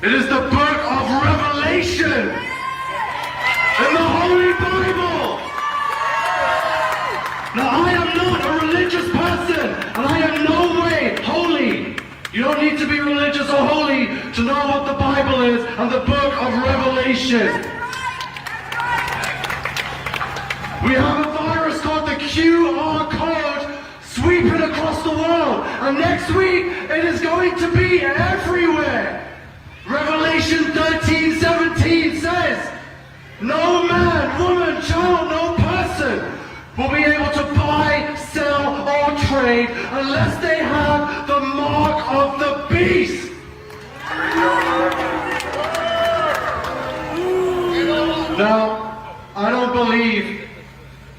It is the book of Revelation in the Holy Bible. Now I am not a religious person, and I am no way holy. You don't need to be religious or holy to know what the Bible is and the book of Revelation. We have a virus called the QR code sweeping across the world, and next week it is going to be everywhere. Revelation 13:17 says, no man, woman, child, no person will be able to buy, sell, or trade unless they have the mark of the beast. Now, I don't believe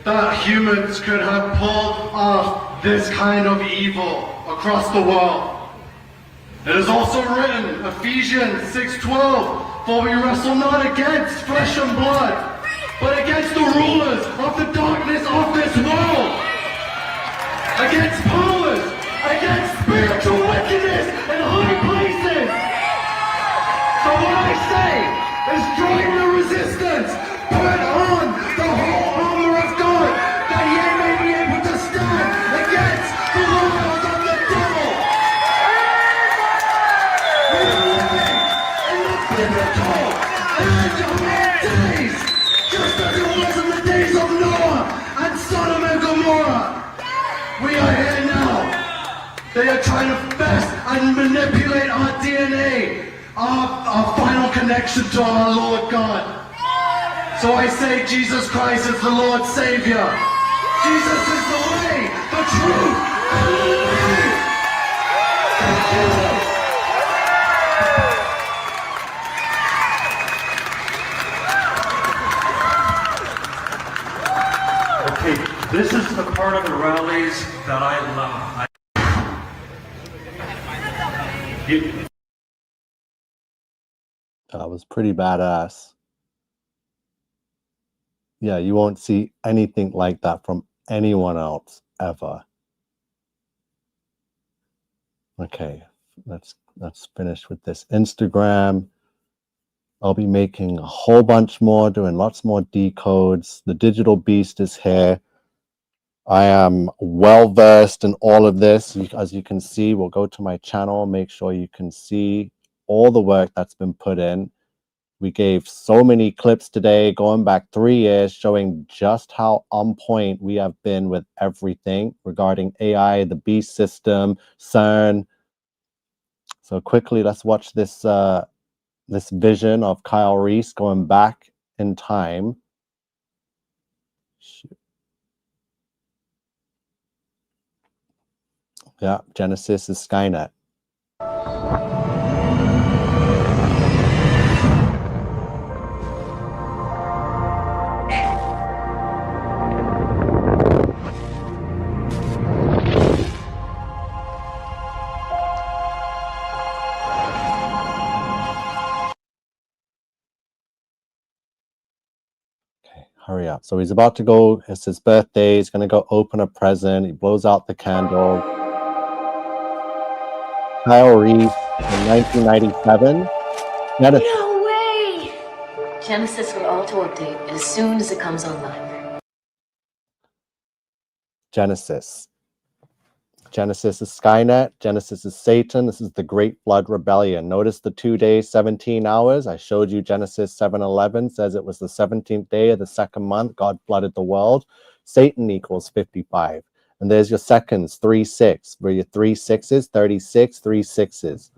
that humans could have pulled off this kind of evil across the world. It is also written, Ephesians 6:12, for we wrestle not against flesh and blood, but against the rulers of the darkness of this world, against powers, against spiritual wickedness in high places. So what I say is join the resistance, put on the whole armor of God, that ye may be able to stand against the wiles of days, just as it was in the days of Noah and Sodom and Gomorrah. We are here now. They are trying to fast and manipulate our DNA, our final connection to our Lord God. So I say Jesus Christ is the Lord Savior. Jesus is the way, the truth, and the life. Thank you. Okay, this is the part of the rallies that I love. That was pretty badass. Yeah, you won't see anything like that from anyone else ever. Okay, let's finish with this Instagram. I'll be making a whole bunch more, doing lots more decodes. The digital beast is here. I am well versed in all of this. As you can see, we'll go to my channel, make sure you can see all the work that's been put in. We gave so many clips today, going back 3 years, showing just how on point we have been with everything regarding AI, the beast system, CERN. So quickly, let's watch this this vision of Kyle Reese going back in time. Shoot. Yeah, Genesis is Skynet. Hurry up. So he's about to go, it's his birthday, he's gonna go open a present, he blows out the candle. Kyle Reese in 1997. Genesis. No way! Genesis will auto-update as soon as it comes online. Genesis. Genesis is Skynet. Genesis is Satan. This is the Great Flood Rebellion. Notice the 2 days, 17 hours. I showed you Genesis 7:11 says it was the 17th day of the second month. God flooded the world. Satan equals 55. And there's your seconds, 3, 6. Where your 3 6s, 36, 3 6s.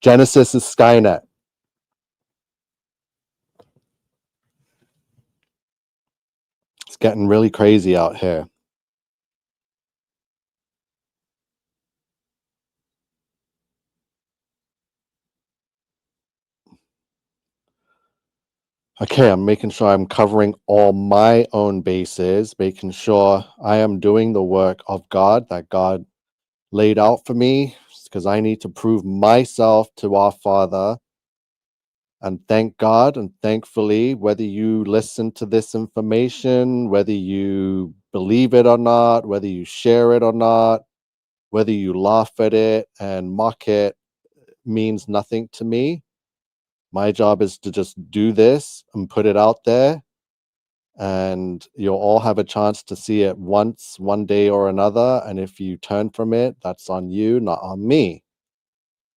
Genesis is Skynet. It's getting really crazy out here. Okay, I'm making sure I'm covering all my own bases, making sure I am doing the work of God that God laid out for me, because I need to prove myself to our Father. And thank God and thankfully, whether you listen to this information, whether you believe it or not, whether you share it or not, whether you laugh at it and mock it, means nothing to me. My job is to just do this and put it out there, and you'll all have a chance to see it once, one day or another. And if you turn from it, that's on you, not on me.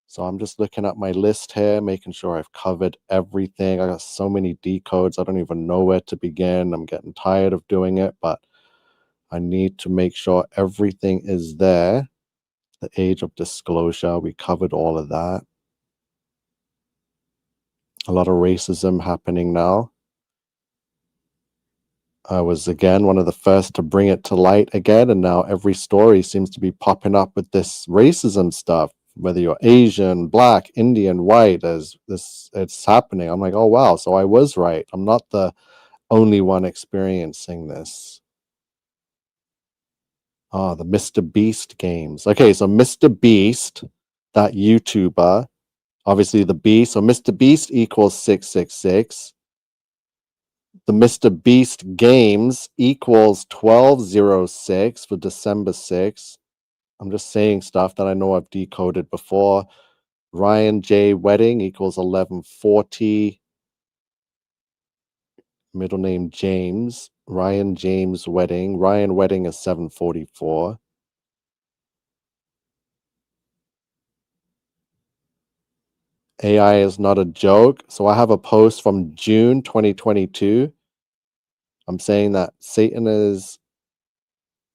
So I'm just looking at my list here, making sure I've covered everything. I got so many decodes, I don't even know where to begin. I'm getting tired of doing it, but I need to make sure everything is there. The age of disclosure, we covered all of that. A lot of racism happening now. I was, again, one of the first to bring it to light again, and now every story seems to be popping up with this racism stuff. Whether you're Asian, Black, Indian, white, as this, it's happening. I'm like, oh, wow, so I was right. I'm not the only one experiencing this. Oh, the Mr. Beast games. Okay, so Mr. Beast, that YouTuber, obviously the Beast. So Mr. Beast equals 666. The Mr. Beast games equals 1206 for December 6th. I'm just saying stuff that I know I've decoded before. Ryan J. Wedding equals 1140. Middle name James. Ryan James Wedding. Ryan Wedding is 744. AI is not a joke. So I have a post from June 2022. I'm saying that Satan is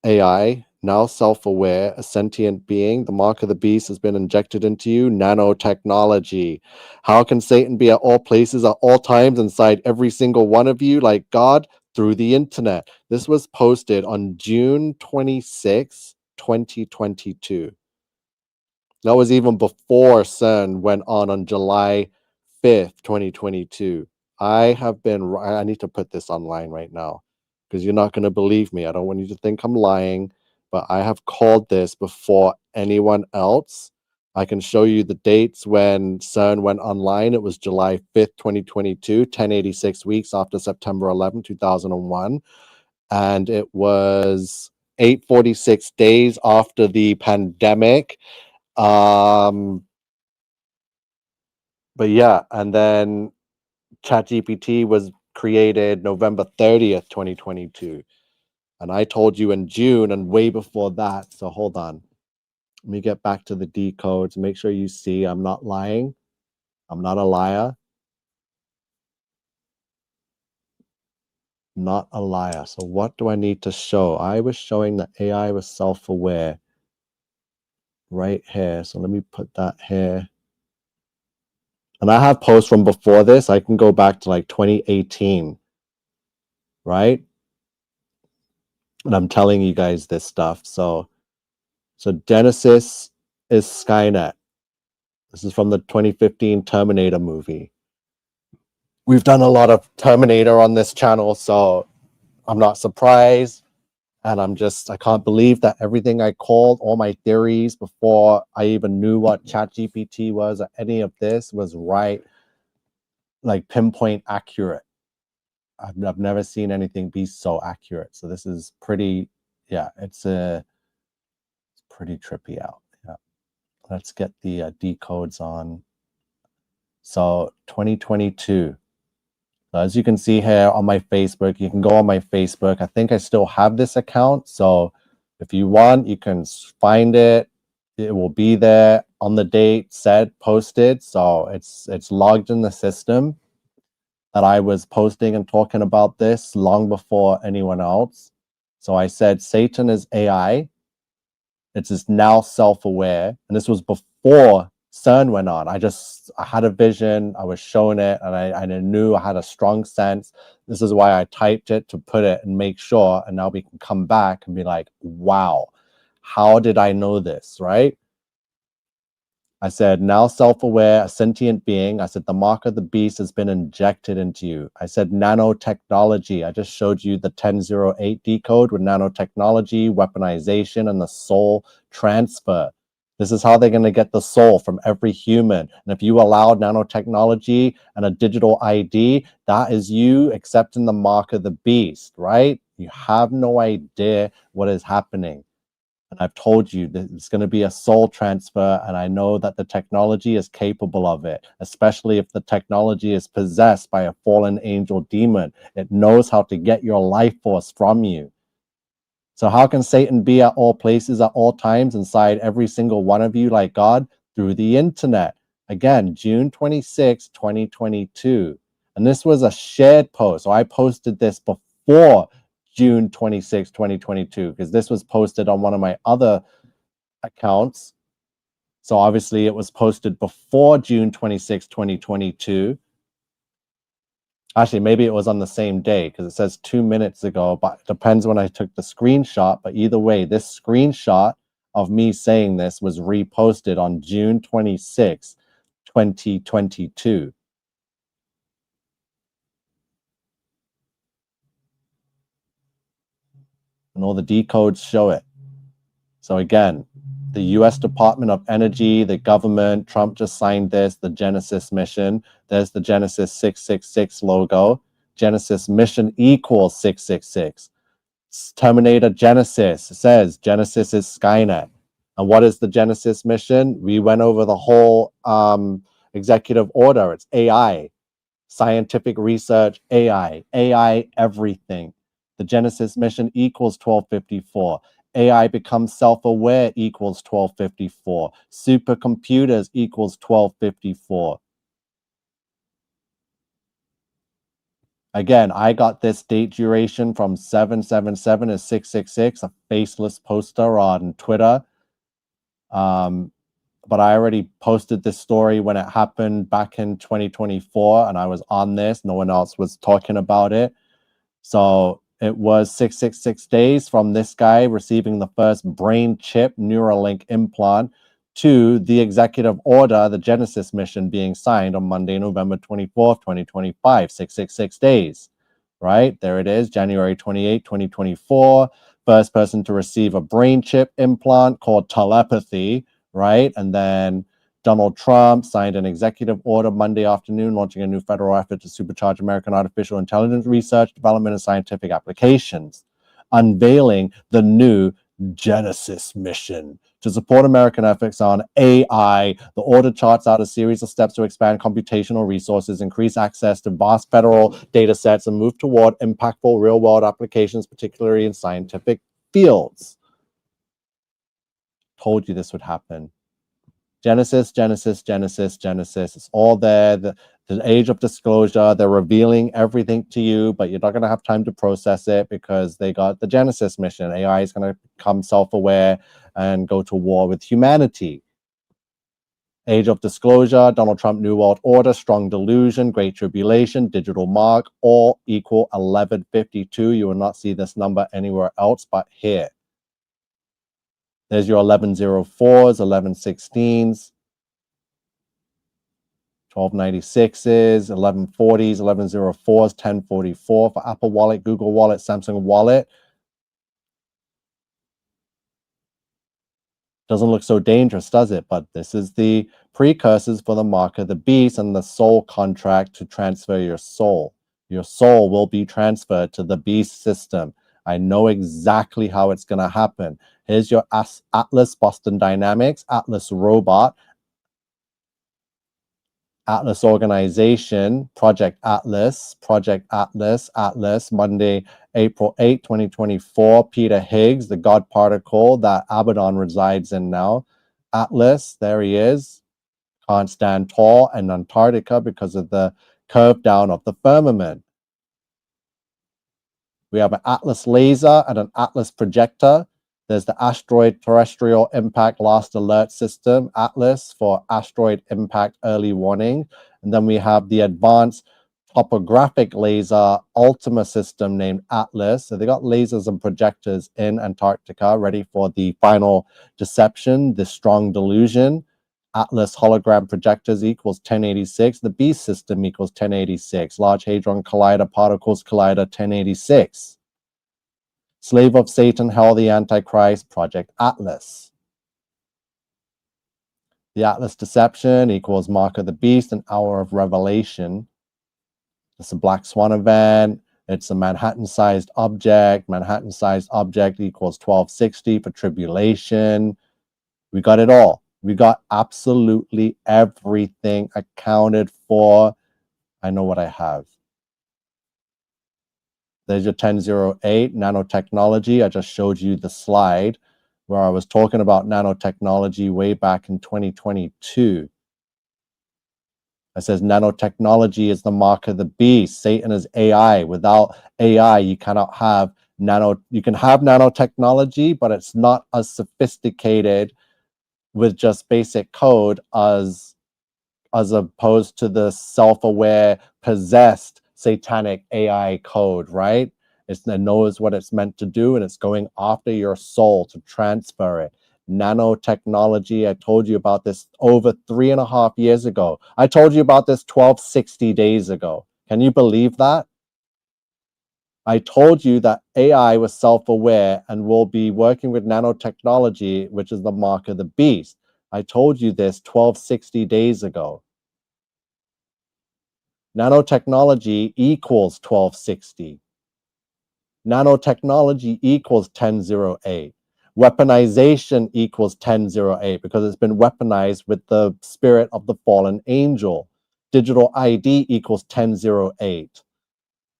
AI, now self-aware, a sentient being. The mark of the beast has been injected into you. Nanotechnology. How can Satan be at all places at all times inside every single one of you like God? Through the internet. This was posted on June 26, 2022. That was even before CERN went on July 5th, 2022. I need to put this online right now because you're not going to believe me. I don't want you to think I'm lying, but I have called this before anyone else. I can show you the dates when CERN went online. It was July 5th, 2022, 1086 weeks after September 11, 2001. And it was 846 days after the pandemic. But yeah, and then ChatGPT was created November 30th, 2022. And I told you in June and way before that. So hold on. Let me get back to the decodes. Make sure you see I'm not lying. I'm not a liar. Not a liar. So what do I need to show? I was showing that AI was self-aware right here. So let me put that here. And I have posts from before this. I can go back to like 2018, right? And I'm telling you guys this stuff. So Genesis is Skynet. This is from the 2015 Terminator movie. We've done a lot of Terminator on this channel, so I'm not surprised. And I can't believe that everything I called, all my theories before I even knew what ChatGPT was or any of this was right, like pinpoint accurate. I've never seen anything be so accurate. So this is pretty, yeah, it's pretty trippy out. Yeah. Let's get the decodes on. So 2022. So as you can see here on my Facebook, you can go on my Facebook. I think I still have this account. So if you want, you can find it. It will be there on the date said posted. So it's logged in the system that I was posting and talking about this long before anyone else. So I said Satan is AI. It's just now self-aware. And this was before CERN went on. I had a vision. I was showing it, and I knew I had a strong sense. This is why I typed it to put it and make sure. And now we can come back and be like, wow, how did I know this, right? I said, now self-aware, a sentient being. I said, the mark of the beast has been injected into you. I said, nanotechnology. I just showed you the 1008 decode with nanotechnology, weaponization, and the soul transfer. This is how they're going to get the soul from every human. And if you allow nanotechnology and a digital ID, that is you accepting the mark of the beast, right? You have no idea what is happening. And I've told you that it's going to be a soul transfer, and I know that the technology is capable of it, especially if the technology is possessed by a fallen angel demon. It knows how to get your life force from you. So how can Satan be at all places at all times inside every single one of you like God? Through the internet. Again, June 26, 2022. And this was a shared post. So I posted this before June 26, 2022, because this was posted on one of my other accounts. So obviously it was posted before June 26, 2022. Actually, maybe it was on the same day because it says 2 minutes ago, but it depends when I took the screenshot. But either way, this screenshot of me saying this was reposted on June 26, 2022. And all the decodes show it. So again, the US Department of Energy, the government, Trump just signed this, the Genesis mission. There's the Genesis 666 logo. Genesis mission equals 666. Terminator Genesis says Genesis is Skynet. And what is the Genesis mission? We went over the whole executive order. It's AI, scientific research, AI everything. The Genesis mission equals 1254. AI becomes self-aware equals 1254. Supercomputers equals 1254. Again, I got this date duration from 777 is 666, a faceless poster on Twitter. But I already posted this story when it happened back in 2024, and I was on this. No one else was talking about it. So it was 666 days from this guy receiving the first brain chip Neuralink implant to the executive order, the Genesis mission being signed on Monday, November 24th, 2025, 666 days, right? There it is, January 28, 2024. First person to receive a brain chip implant called telepathy, right? And then Donald Trump signed an executive order Monday afternoon, launching a new federal effort to supercharge American artificial intelligence research, development, and scientific applications, unveiling the new Genesis mission. To support American efforts on AI, the order charts out a series of steps to expand computational resources, increase access to vast federal data sets, and move toward impactful real-world applications, particularly in scientific fields. Told you this would happen. Genesis, Genesis, Genesis, Genesis. It's all there. The age of disclosure. They're revealing everything to you, but you're not going to have time to process it because they got the Genesis mission. AI is going to become self-aware and go to war with humanity. Age of disclosure, Donald Trump, New World Order, strong delusion, great tribulation, digital mark, all equal 1152. You will not see this number anywhere else but here. There's your 1104s, 1116s, 1296s, 1140s, 1104s, 1044 for Apple Wallet, Google Wallet, Samsung Wallet. Doesn't look so dangerous, does it? But this is the precursors for the mark of the beast and the soul contract to transfer your soul. Your soul will be transferred to the beast system. I know exactly how it's going to happen. Here's your Atlas Boston Dynamics, Atlas Robot, Atlas Organization, Project Atlas, Monday, April 8, 2024, Peter Higgs, the God particle that Abaddon resides in now. Atlas, there he is, can't stand tall, and Antarctica because of the curve down of the firmament. We have an Atlas laser and an Atlas projector. There's the Asteroid Terrestrial Impact Last Alert System, Atlas, for asteroid impact early warning. And then we have the Advanced Topographic Laser Ultima system named Atlas. So they got lasers and projectors in Antarctica ready for the final deception, the strong delusion. Atlas hologram projectors equals 1086. The Beast system equals 1086. Large Hadron Collider Particles Collider 1086. Slave of Satan, Hell the Antichrist, Project Atlas. The Atlas Deception equals Mark of the Beast and Hour of Revelation. It's a Black Swan event. It's a Manhattan-sized object. Manhattan-sized object equals 1260 for tribulation. We got it all. We got absolutely everything accounted for. I know what I have. There's your 1008 nanotechnology. I just showed you the slide where I was talking about nanotechnology way back in 2022. It says nanotechnology is the mark of the beast. Satan is AI. Without AI, you cannot have you can have nanotechnology, but it's not as sophisticated with just basic code as opposed to the self-aware, possessed satanic AI code, right? It knows what it's meant to do, and it's going after your soul to transfer it. Nanotechnology, I told you about this over 3.5 years ago. I told you about this 1260 days ago. Can you believe that? I told you that AI was self-aware and will be working with nanotechnology, which is the mark of the beast. I told you this 1260 days ago. Nanotechnology equals 1260. Nanotechnology equals 1008. Weaponization equals 1008 because it's been weaponized with the spirit of the fallen angel. Digital ID equals 1008.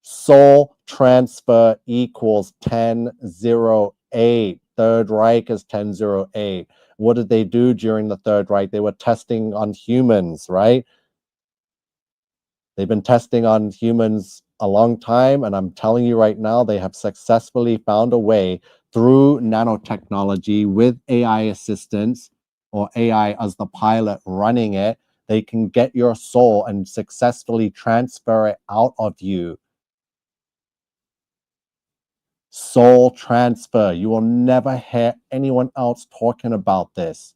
Soul transfer equals 1008. Third Reich is 1008. What did they do during the Third Reich? They were testing on humans, right? They've been testing on humans a long time, and I'm telling you right now, they have successfully found a way through nanotechnology with AI assistance or AI as the pilot running it. They can get your soul and successfully transfer it out of you. Soul transfer. You will never hear anyone else talking about this.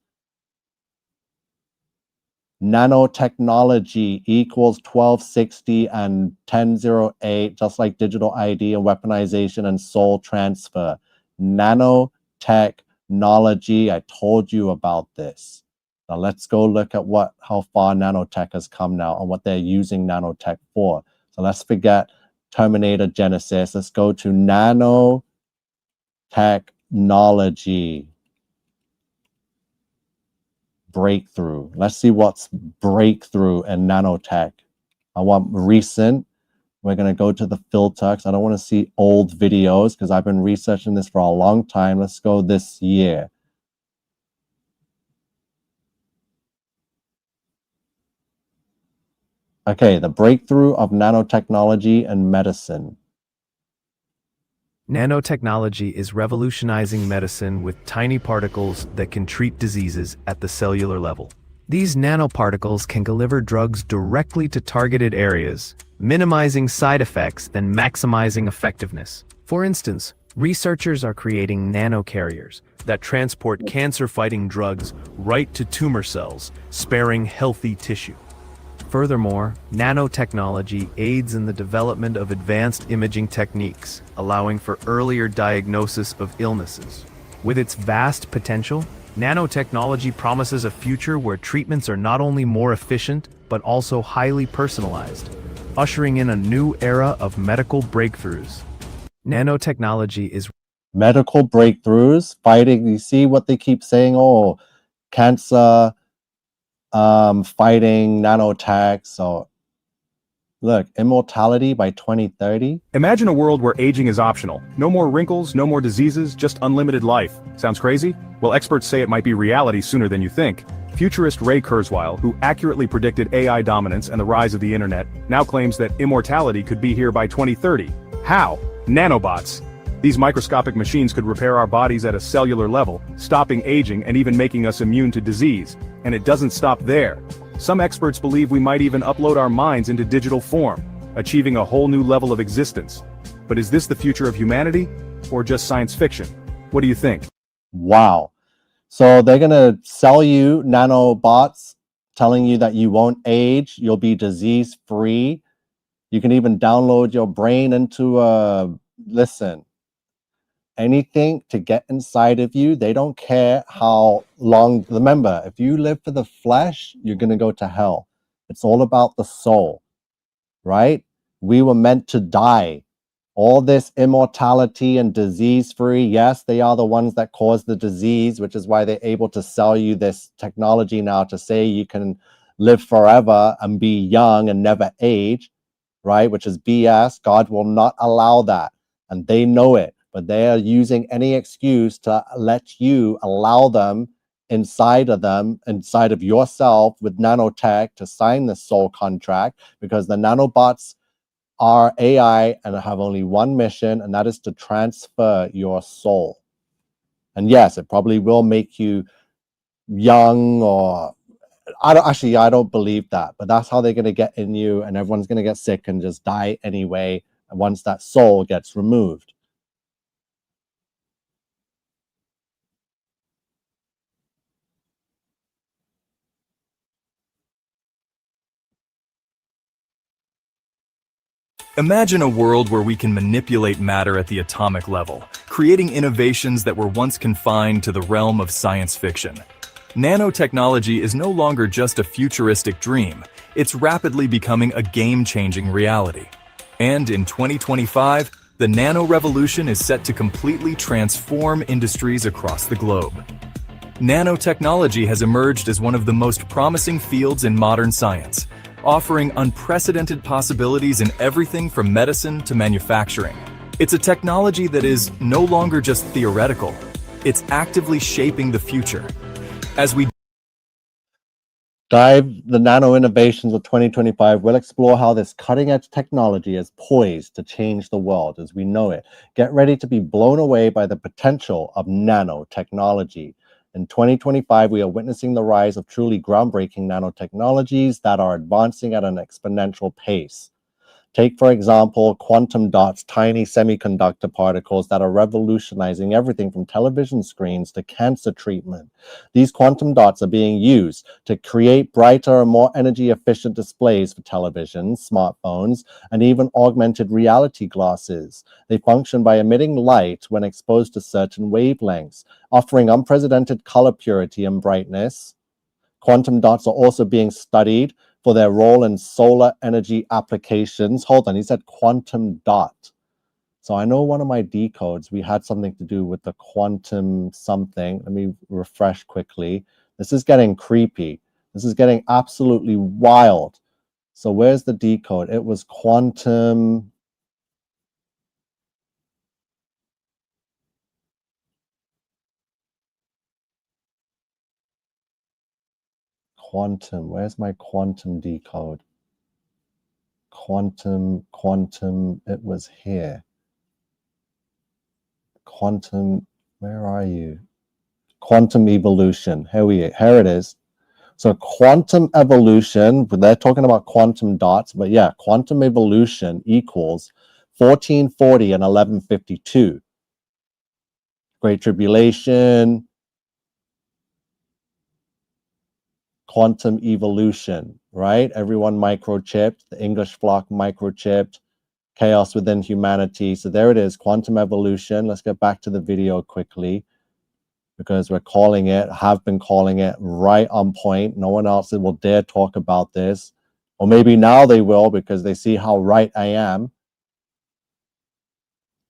Nanotechnology equals 1260 and 1008, just like digital ID and weaponization and soul transfer. Nanotechnology, I told you about this. Now let's go look at how far nanotech has come now and what they're using nanotech for. So let's forget Terminator Genesis. Let's go to nanotechnology. Breakthrough. Let's see what's breakthrough in nanotech. I want recent. We're going to go to the filter because I don't want to see old videos because I've been researching this for a long time. Let's go this year. Okay, the breakthrough of nanotechnology in medicine. Nanotechnology is revolutionizing medicine with tiny particles that can treat diseases at the cellular level. These nanoparticles can deliver drugs directly to targeted areas, minimizing side effects and maximizing effectiveness. For instance, researchers are creating nanocarriers that transport cancer-fighting drugs right to tumor cells, sparing healthy tissue. Furthermore, nanotechnology aids in the development of advanced imaging techniques, allowing for earlier diagnosis of illnesses. With its vast potential, nanotechnology promises a future where treatments are not only more efficient, but also highly personalized, ushering in a new era of medical breakthroughs. Nanotechnology is medical breakthroughs, fighting, you see what they keep saying, oh, cancer, fighting nanotech. So look, immortality by 2030. Imagine a world where aging is optional. No more wrinkles, no more diseases, just unlimited life. Sounds crazy? Well, experts say it might be reality sooner than you think. Futurist Ray Kurzweil, who accurately predicted AI dominance and the rise of the internet, now claims that immortality could be here by 2030. How? Nanobots. These microscopic machines could repair our bodies at a cellular level, stopping aging and even making us immune to disease. And it doesn't stop there. Some experts believe we might even upload our minds into digital form, achieving a whole new level of existence. But is this the future of humanity, or just science fiction? What do you think? Wow. So they're going to sell you nanobots, telling you that you won't age, you'll be disease-free. You can even download your brain into listen, anything to get inside of you. They don't care how long. Remember, if you live for the flesh, you're going to go to hell. It's all about the soul, right? We were meant to die. All this immortality and disease-free, yes, they are the ones that cause the disease, which is why they're able to sell you this technology now to say you can live forever and be young and never age, right? Which is BS. God will not allow that, and they know it. But they are using any excuse to let you allow them inside of yourself with nanotech to sign the soul contract, because the nanobots are AI and have only one mission, and that is to transfer your soul. And yes, it probably will make you young, or I don't believe that, but that's how they're going to get in you, and everyone's going to get sick and just die anyway once that soul gets removed. Imagine a world where we can manipulate matter at the atomic level, creating innovations that were once confined to the realm of science fiction. Nanotechnology is no longer just a futuristic dream, it's rapidly becoming a game-changing reality. And in 2025, the nano revolution is set to completely transform industries across the globe. Nanotechnology has emerged as one of the most promising fields in modern science, offering unprecedented possibilities in everything from medicine to manufacturing. It's a technology that is no longer just theoretical, it's actively shaping the future. As we Dive the nano innovations of 2025. We'll explore how this cutting edge technology is poised to change the world as we know it. Get ready to be blown away by the potential of nanotechnology. In 2025, we are witnessing the rise of truly groundbreaking nanotechnologies that are advancing at an exponential pace. Take, for example, quantum dots, tiny semiconductor particles that are revolutionizing everything from television screens to cancer treatment. These quantum dots are being used to create brighter and more energy efficient displays for televisions, smartphones, and even augmented reality glasses. They function by emitting light when exposed to certain wavelengths, offering unprecedented color purity and brightness. Quantum dots are also being studied for their role in solar energy applications. Hold on, he said quantum dot. So I know one of my decodes, we had something to do with the quantum something. Let me refresh quickly. This is getting creepy. This is getting absolutely wild. So where's the decode? It was quantum. Quantum. Where's my quantum decode? Quantum. It was here. Quantum. Where are you? Quantum evolution. Here it is. So quantum evolution, they're talking about quantum dots, but yeah, quantum evolution equals 1440 and 1152. Great Tribulation, quantum evolution, right? Everyone microchipped, the English flock microchipped, chaos within humanity. So there it is, quantum evolution. Let's get back to the video quickly, because we're calling it, have been calling it right on point. No one else will dare talk about this. Or maybe now they will because they see how right I am.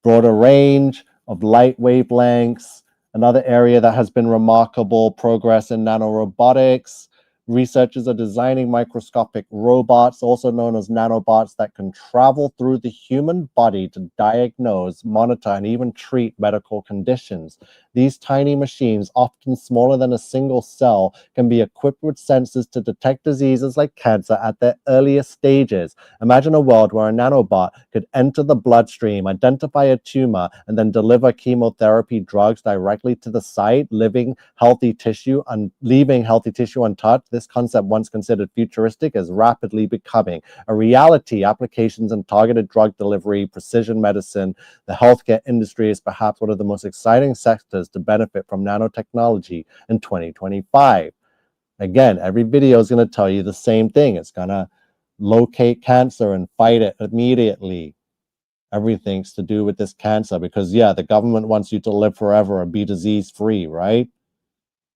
Broader range of light wavelengths. Another area that has been remarkable progress in nanorobotics. Researchers are designing microscopic robots, also known as nanobots, that can travel through the human body to diagnose, monitor, and even treat medical conditions. These tiny machines, often smaller than a single cell, can be equipped with sensors to detect diseases like cancer at their earliest stages. Imagine a world where a nanobot could enter the bloodstream, identify a tumor, and then deliver chemotherapy drugs directly to the site, leaving healthy tissue untouched. This concept, once considered futuristic, is rapidly becoming a reality. Applications in targeted drug delivery, precision medicine, the healthcare industry is perhaps one of the most exciting sectors to benefit from nanotechnology in 2025. Again, every video is going to tell you the same thing. It's going to locate cancer and fight it immediately. Everything's to do with this cancer because, yeah, the government wants you to live forever and be disease-free, right?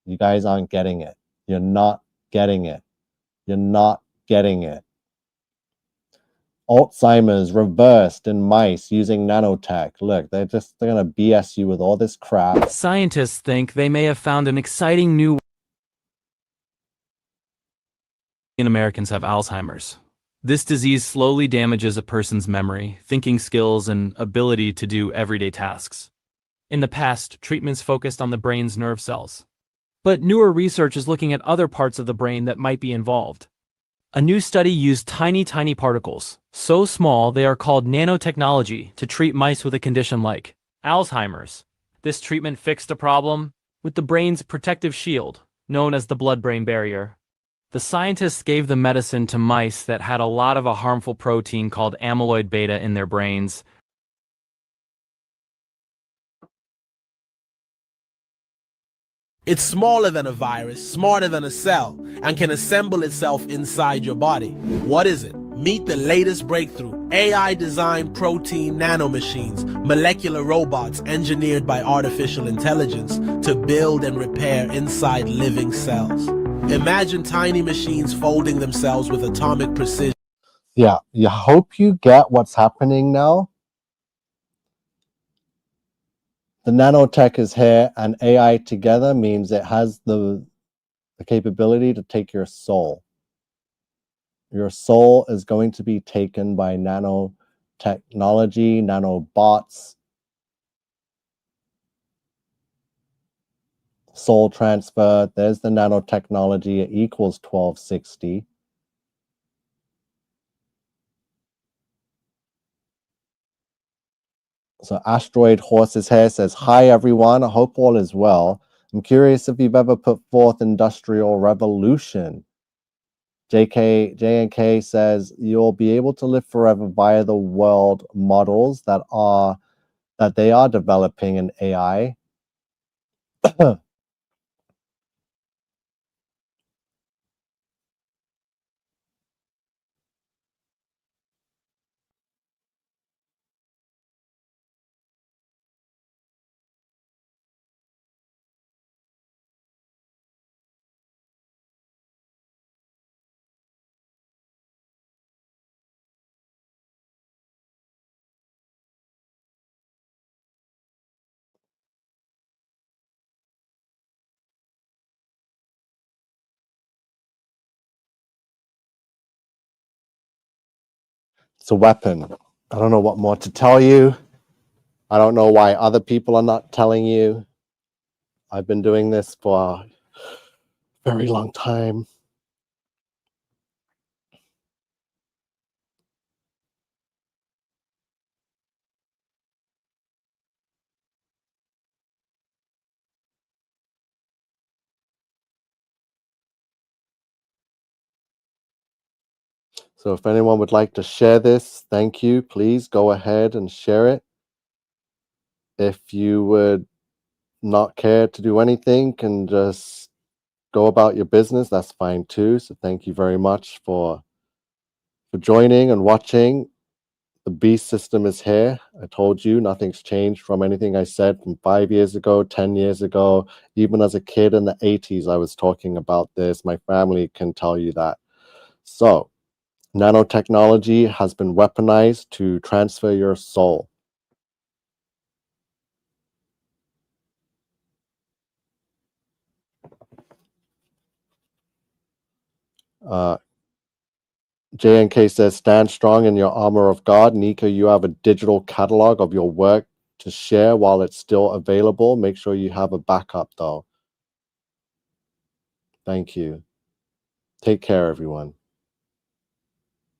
You guys aren't getting it. You're not getting it. You're not getting it. Alzheimer's reversed in mice using nanotech. Look, they're going to BS you with all this crap. Scientists think they may have found an exciting new Americans have Alzheimer's. This disease slowly damages a person's memory, thinking skills, and ability to do everyday tasks. In the past, treatments focused on the brain's nerve cells. But newer research is looking at other parts of the brain that might be involved. A new study used tiny particles, so small they are called nanotechnology, to treat mice with a condition like Alzheimer's. This treatment fixed a problem with the brain's protective shield, known as the blood-brain barrier. The scientists gave the medicine to mice that had a lot of a harmful protein called amyloid beta in their brains. It's smaller than a virus, smarter than a cell, and can assemble itself inside your body. What is it? Meet the latest breakthrough, AI-designed protein nanomachines, molecular robots engineered by artificial intelligence to build and repair inside living cells. Imagine tiny machines folding themselves with atomic precision. Yeah, you hope you get what's happening now. The nanotech is here, and AI together means it has the capability to take your soul. Your soul is going to be taken by nanotechnology, nanobots. soul transfer. There's the nanotechnology. It equals 1260. So Asteroid Horse's Hair says, hi, everyone. I hope all is well. I'm curious if you've ever put forth industrial revolution. JNK says, you'll be able to live forever via the world models that they are developing in AI. It's a weapon. I don't know what more to tell you. I don't know why other people are not telling you. I've been doing this for a very long time. So if anyone would like to share this, thank you. Please go ahead and share it. If you would not care to do anything and just go about your business, that's fine too. So thank you very much for joining and watching. The beast system is here. I told you nothing's changed from anything I said from 5 years ago, 10 years ago. Even as a kid in the 80s, I was talking about this. My family can tell you that. So nanotechnology has been weaponized to transfer your soul. JNK says, stand strong in your armor of God. Nika, you have a digital catalog of your work to share while it's still available. Make sure you have a backup, though. Thank you. Take care, everyone.